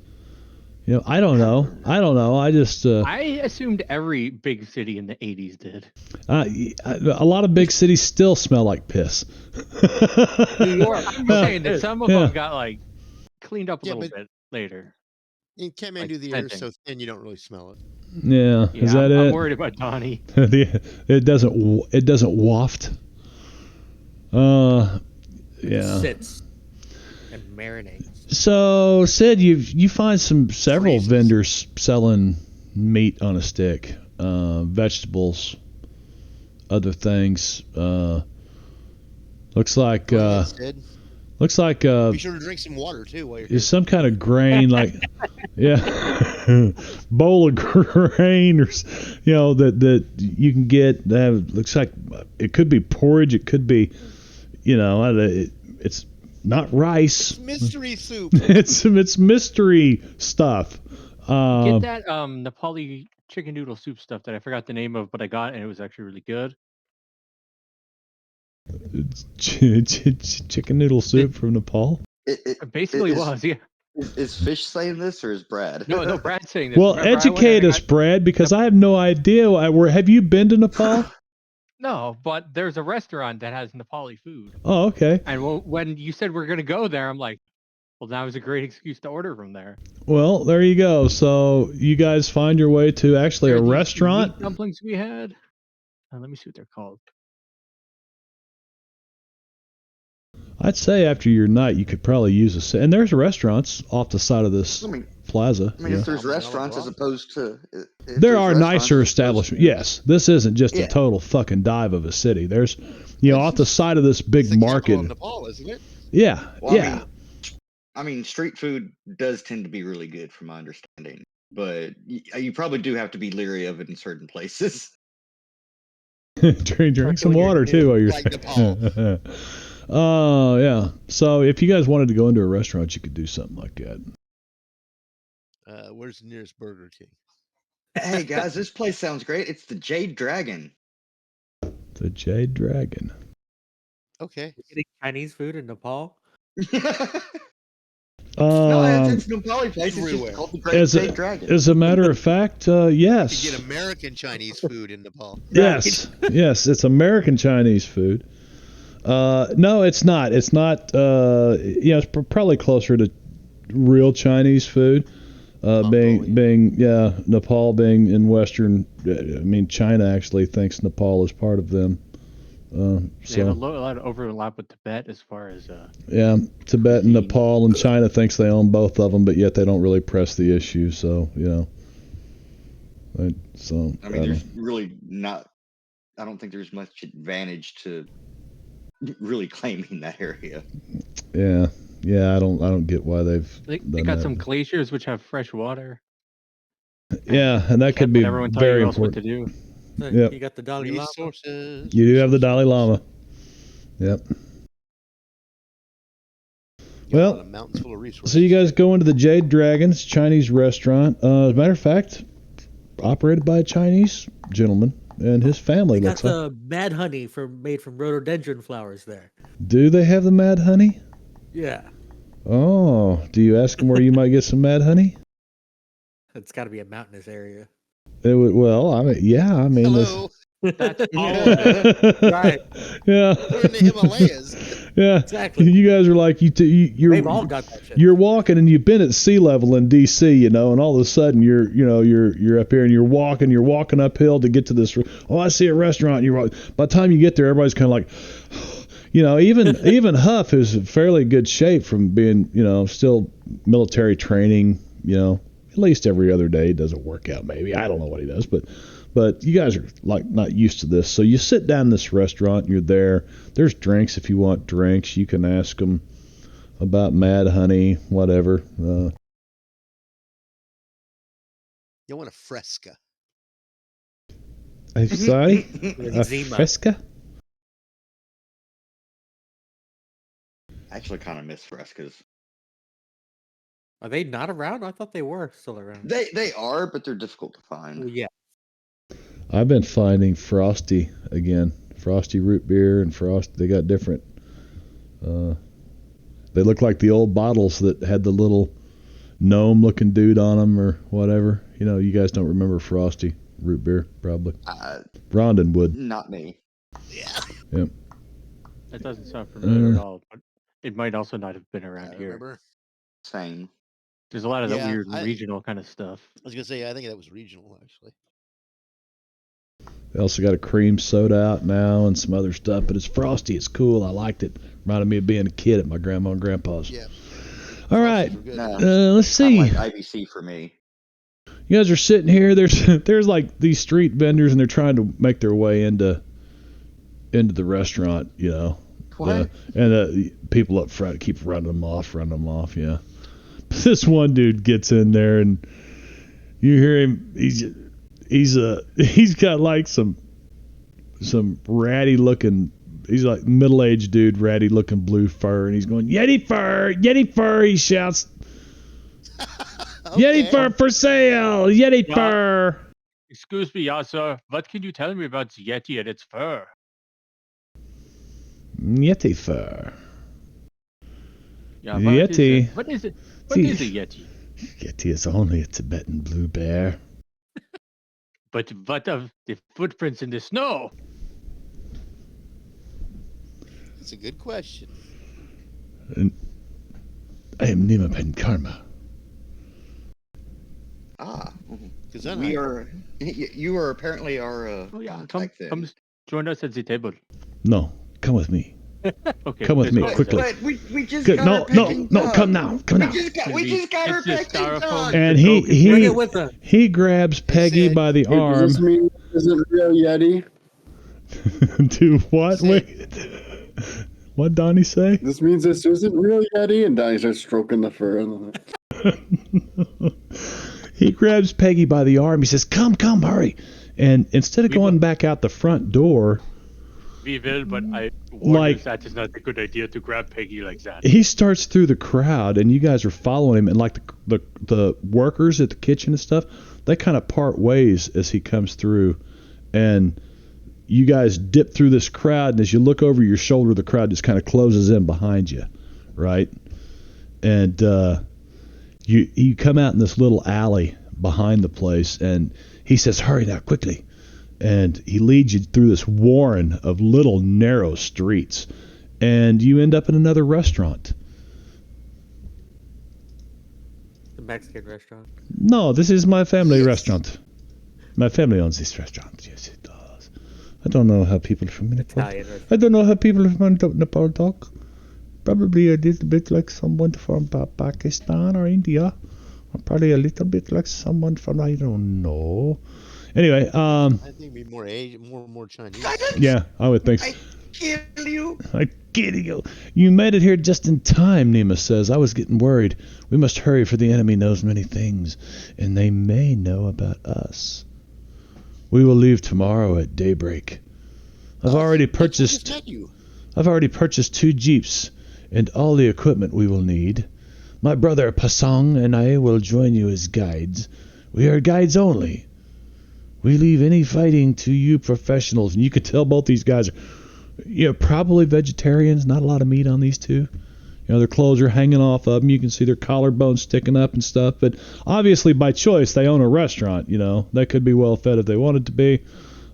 I don't know. I just. I assumed every big city in the 80s did. A lot of big cities still smell like piss. New York. I'm saying that some of them got like cleaned up a Yeah, little but- bit later. In Katmandu, the air is so thin you don't really smell it. Yeah, Yeah, is that I'm it? worried about Donnie. It doesn't waft. Yeah. Sits and marinates. So, Sid, you find several Freezes. vendors selling meat on a stick, vegetables, other things. Looks like Go ahead, Sid. Be Be sure to drink some water too while you're is some kind of grain, like bowl of grain, or that you can get. Looks like it could be porridge. It could be, it's not rice. It's mystery soup. It's mystery stuff. Get that Nepali chicken noodle soup stuff that I forgot the name of, but I got and it was actually really good. Chicken noodle soup from Nepal. It basically is- was, yeah. Is Fish saying this or is Brad? No, Brad's saying this. Well, Remember, I went educate and us, Brad, because I have no idea. Have you been to Nepal? No, but there's a restaurant that has Nepali food. Oh, okay. And when you said we're going to go there, I'm like, well, now is a great excuse to order from there. Well, there you go. So you guys find your way to actually There a are these restaurant. meat dumplings we had. Let me see what they're called. I'd say after your night, you could probably use and there's restaurants off the side of this I mean, plaza. if there's restaurants as opposed to. if There there's are restaurants nicer as opposed establishments. to- Yes, this isn't just a Yeah. total fucking dive of a city. There's, off the side of this big It's the capital market. of Nepal, isn't it? Yeah, Well, yeah. I mean, street food does tend to be really good, from my understanding. But you probably do have to be leery of it in certain places. drink some water too while you're Like Nepal. Oh, yeah. So if you guys wanted to go into a restaurant, you could do something like that. Where's the nearest Burger King? Hey guys, this place sounds great. It's the Jade Dragon. The Jade Dragon. Okay. Getting Chinese food in Nepal? No, it's an Nepali place. It's everywhere. just called the Great As Jade Dragon. As a matter of fact, You yes. get American Chinese food in Nepal. Yes, yes, it's American Chinese food. No, it's not. It's not. It's probably closer to real Chinese food. Being Nepal being in Western. China actually thinks Nepal is part of them. They have a lot of overlap with Tibet as far as. Yeah, Tibet and Nepal and China thinks they own both of them, but yet they don't really press the issue. So I mean, there's really not I don't think there's much advantage to really claiming that area. Yeah, I don't get why they've They done got that. some glaciers which have fresh water. Yeah, and that Can't could be let everyone tell very you else what to important. do. Yep. You got the Dalai Lama. Resources. You do have the Dalai resources. Lama. Yep. Got a Well, lot of mountains full of resources. So you guys go into the Jade Dragons Chinese restaurant. As a matter of fact, operated by a Chinese gentleman and his family. They got Looks like. the mad honey made from rhododendron flowers there. Do they have the mad honey? Yeah, Oh, do you ask them where you might get some mad honey? it's got to be a mountainous area. It would, well, I mean, yeah, I mean, Hello. That's all of this, it. Right. Yeah, We're in the Himalayas. yeah, Exactly. You guys are like you're They've all got that shit. you're walking and you've been at sea level in DC, you know, and all of a sudden you're up here and you're walking uphill to get to this. Oh, I see a restaurant. By the time you get there, everybody's kind of like, you know, even Huff is in fairly good shape from being, you know, still military training, you know, at least every other day he doesn't work out. Maybe I don't know what he does, but you guys are like not used to this. So you sit down in this restaurant, you're there. There's drinks if you want drinks. You can ask them about mad honey, whatever. You want a fresca. Sorry? A Zima. fresca? I actually kind of miss frescas. Are they not around? I thought they were still around. They are, but they're difficult to Well, find. yeah. I've been finding Frosty again. Frosty root beer and Frost. They got different. They look like the old bottles that had the little gnome-looking dude on them or whatever. You know, you guys don't remember Frosty root beer, probably. Rondon would. Not me. Yeah. Yep. That doesn't sound familiar at all, but it might also not have been around I here. remember. Same. There's a lot of that Yeah, weird I- regional kind of stuff. I was gonna say I think that was regional actually. They also got a cream soda out now and some other stuff, but it's Frosty. It's cool. I liked it. Reminded me of being a kid at my grandma and grandpa's. Yeah. All right. Frosties were good. No, Let's kinda see. like IBC for me. You guys are sitting here. There's like these street vendors, and they're trying to make their way into the restaurant. You know, What? and people up front keep running them off. Yeah. But this one dude gets in there, and you hear him. He's got like some ratty looking. He's like middle-aged dude, ratty looking blue fur, and he's going Yeti fur. He shouts. Yeti fur for sale! Yeti Yeah. fur! Excuse me, sir. What can you tell me about the Yeti and its fur? Yeti fur. Yeah, Yeti. What is it? What See- is a Yeti? Yeti is only a Tibetan blue bear. But what of the footprints in the snow? That's a good question. I am Nimapen Karma. Ah, Because then we are. You are apparently our Oh yeah, contact then. come join us at the table. No, come with me. Okay, Come with let's me, go. But, quickly. but we just Good. got No, our picking done. come now. We just got our It's the picking styrofoam. done. And Bring Bring he it with us. he grabs Peggy said- by the Wait, arm. does this mean this isn't real Yeti? Do what? Say- Wait. What Donnie say? This means this isn't real Yeti? And Donnie starts stroking the fur. He grabs Peggy by the arm. He says, come, hurry. And instead of We going will- back out the front door, We will, but I warn Like- you that is not a good idea to grab Peggy like that. he starts through the crowd, and you guys are following him. And like the workers at the kitchen and stuff, they kind of part ways as he comes through. And you guys dip through this crowd, and as you look over your shoulder, the crowd just kind of closes in behind you, right? And you come out in this little alley behind the place, and he says, hurry now, quickly. And he leads you through this warren of little narrow streets, and you end up in another restaurant. The Mexican restaurant. No, this is my family Yes. restaurant. My family owns this restaurant. Yes, it does. I don't know how people from Nepal. Italian restaurant. I don't know how people from Nepal talk. Probably a little bit like someone from Pakistan or India. Or probably a little bit like someone from, I don't know. Anyway, I think it'd be more Asian, more Chinese. yeah, I would think so. I kill you. I get you. You made it here just in time, Nema says. I was getting worried. We must hurry, for the enemy knows many things, and they may know about us. We will leave tomorrow at daybreak. I've already purchased 2 jeeps and all the equipment we will need. My brother Pasong and I will join you as guides. We are guides only. We leave any fighting to you professionals. And you could tell both these guys are probably vegetarians. Not a lot of meat on these two. Their clothes are hanging off of them. You can see their collarbones sticking up and stuff. But obviously, by choice, they own a restaurant. They could be well fed if they wanted to be.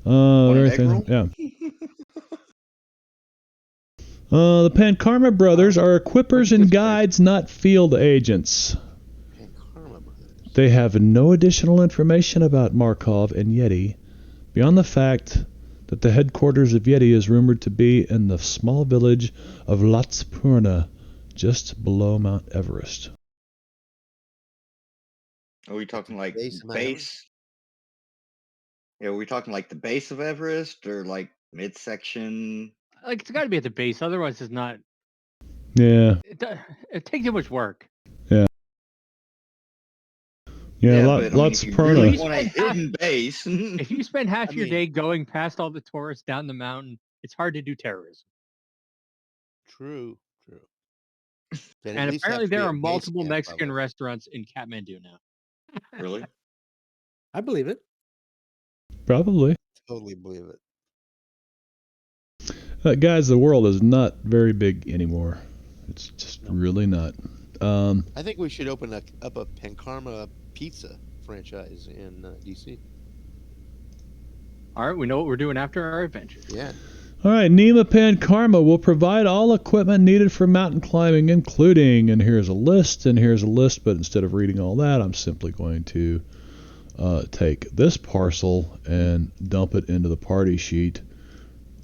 Everything, yeah. The Pankarma brothers are equippers and guides, not field agents. Pankarma brothers. They have no additional information about Markov and Yeti, beyond the fact that the headquarters of Yeti is rumored to be in the small village of Latspurna, just below Mount Everest. Are we talking like Base of Mount base? Yeah, are we talking like the base of Everest or like midsection? Like it's got to be at the base, otherwise it's not. Yeah. It takes too much work. Yeah, but I mean, if you Latspurna. really want a hidden base. If you spend half your mean- day going past all the tourists down the mountain, it's hard to do terrorism. True. Then at And least apparently have to be there at are base multiple camp Mexican level. restaurants in Katmandu now. Really? I believe it. Probably. Totally believe it. Guys, the world is not very big anymore. It's just really not. I think we should open up a Pankarma pizza franchise in DC. All right, we know what we're doing after our adventure. Yeah. All right, Nema Pankarma will provide all equipment needed for mountain climbing, including, and here's a list, but instead of reading all that, I'm simply going to take this parcel and dump it into the party sheet.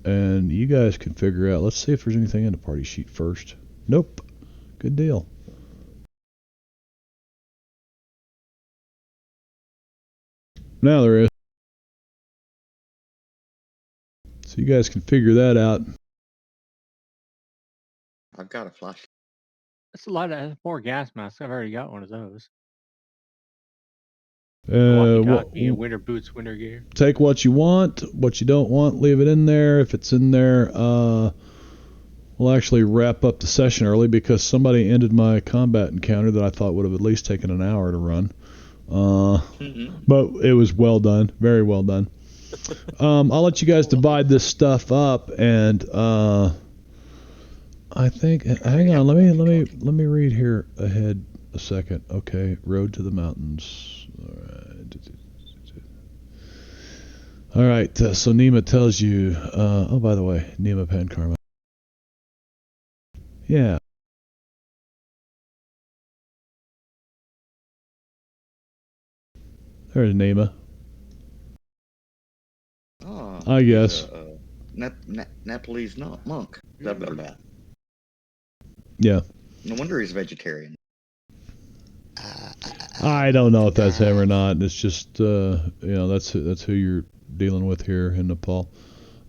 And you guys can figure out, let's see if there's anything in the party sheet first. Nope. Good deal. Now there is. So you guys can figure that out. I've got a flash. That's a lot of more gas masks. I've already got one of those. Walkie-talkie, Winter boots, winter gear. Take what you want, what you don't want, leave it in there. If it's in there, we'll actually wrap up the session early because somebody ended my combat encounter that I thought would have at least taken an hour to run. But it was well done, very well done. I'll let you guys divide this stuff up, and I think. Hang on, let me read here ahead a second. Okay, road to the mountains. All right. So Nema tells you. Oh, by the way, Nema Pankarma. Yeah. There's Nema. Oh, I guess. Nepalese monk. Blah, blah, blah. Yeah. No wonder he's vegetarian. I don't know if that's him or not. It's just that's who you're dealing with here in Nepal.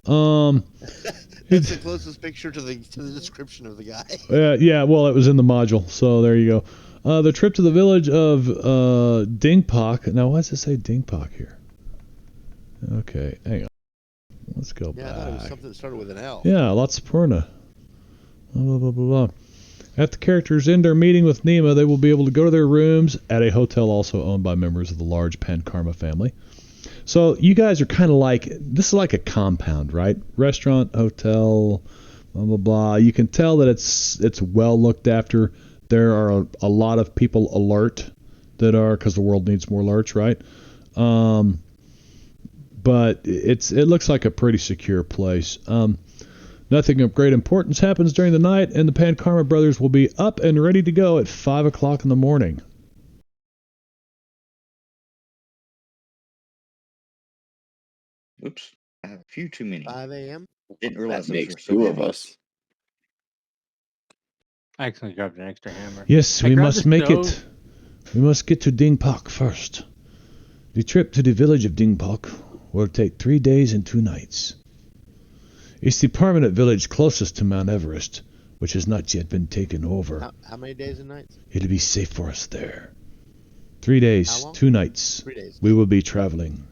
That's the closest picture to the description of the guy. Yeah. Well, it was in the module, so there you go. The trip to the village of Dingpak. Now, why does it say Dingpak here? Okay, hang on. Let's go back. Yeah, I thought it was something that started with an L. Yeah, Latspurna. Blah, blah, blah, blah. At the characters end their meeting with Nema, they will be able to go to their rooms at a hotel also owned by members of the large Pankarma family. So you guys are kind of like, this is like a compound, right? Restaurant, hotel, blah, blah, blah. You can tell that it's well looked after. There are a lot of people alert that are, because the world needs more alerts, right? But it looks like a pretty secure place. Nothing of great importance happens during the night, and the Pankarma brothers will be up and ready to go at 5 o'clock in the morning. Oops, I have a few too many. 5 a.m. Didn't realize That those makes were so 2 of heavy. us. I accidentally grabbed an extra hammer. Yes, I we grabbed must the make stove. it. We must get to Dingpak first. The trip to the village of Dingpok will take 3 days and 2 nights. It's the permanent village closest to Mount Everest, which has not yet been taken over. How many days and nights? It'll be safe for us there. 3 days, How long? 2 nights. 3 days. We will be traveling.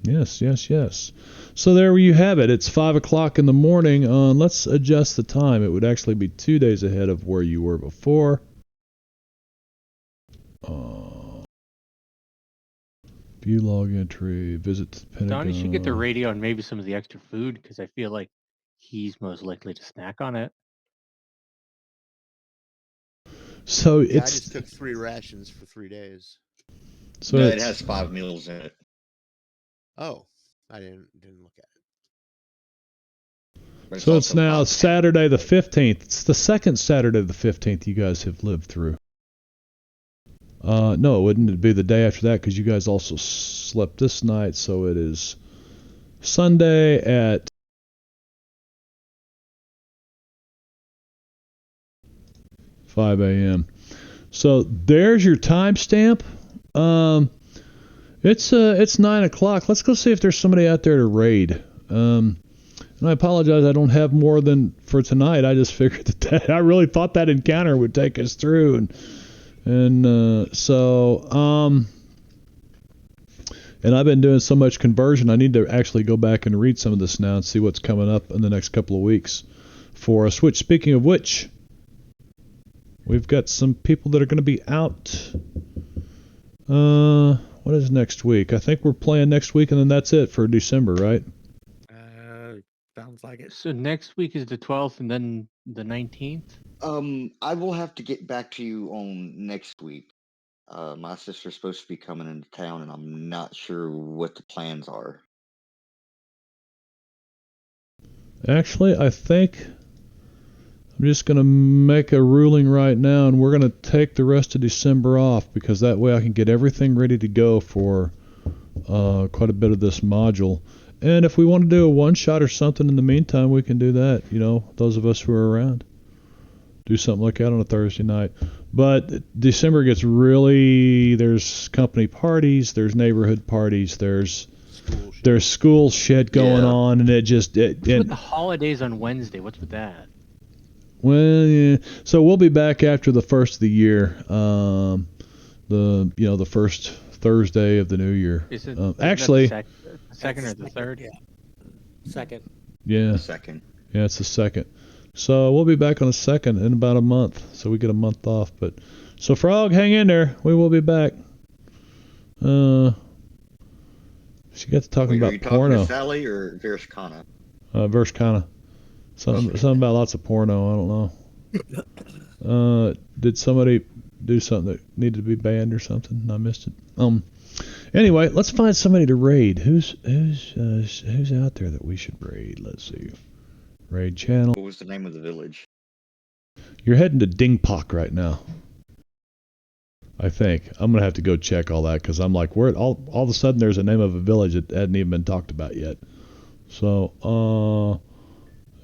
Yes, yes, yes. So there you have it. It's 5 o'clock in the morning. Let's adjust the time. It would actually be 2 days ahead of where you were before. View log entry. Visit the Pentagon. Donnie should get the radio and maybe some of the extra food because I feel like he's most likely to snack on it. So Yeah, I it's just took 3 rations for 3 days. so No, it's, it has 5 meals in it. Oh, I didn't look at it. But so it's also now 5 Saturday the 15th. It's the second Saturday the 15th you guys have lived through. No, it wouldn't be the day after that because you guys also slept this night. So it is Sunday at 5 a.m. So there's your timestamp. It's 9 o'clock. Let's go see if there's somebody out there to raid. And I apologize, I don't have more than for tonight. I just figured that I really thought that encounter would take us through, and I've been doing so much conversion. I need to actually go back and read some of this now and see what's coming up in the next couple of weeks for us. Which, speaking of which, we've got some people that are going to be out. What is next week? I think we're playing next week, and then that's it for December, right? Sounds like it. So next week is the 12th and then the 19th? I will have to get back to you on next week. My sister's supposed to be coming into town, and I'm not sure what the plans are. Actually, I think I'm just going to make a ruling right now, and we're going to take the rest of December off because that way I can get everything ready to go for quite a bit of this module. And if we want to do a one-shot or something in the meantime, we can do that, you know, those of us who are around. Do something like that on a Thursday night. But December gets really, there's company parties, there's neighborhood parties, there's school shit going on, and What's with the holidays on Wednesday? What's with that? Well, yeah. So we'll be back after the first of the year, the first Thursday of the new year. Is it actually the second or the third? Yeah. Second. Yeah. Second. Yeah, it's the second. So we'll be back on the second in about a month. So we get a month off. But so Frog, hang in there. We will be back. She got to talking about Are you talking porno. to Sally or Verskana? Verskana. Something about lots of porno. I don't know. Did somebody do something that needed to be banned or something? I missed it. Anyway, let's find somebody to raid. Who's out there that we should raid? Let's see. Raid channel. What was the name of the village? You're heading to Dingpok right now. I think I'm gonna have to go check all that because I'm like, where all of a sudden there's a name of a village that hadn't even been talked about yet. So,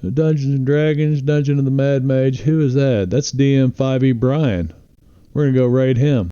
Dungeons and Dragons, Dungeon of the Mad Mage. Who is that? That's DM5E Brian. We're gonna go raid him.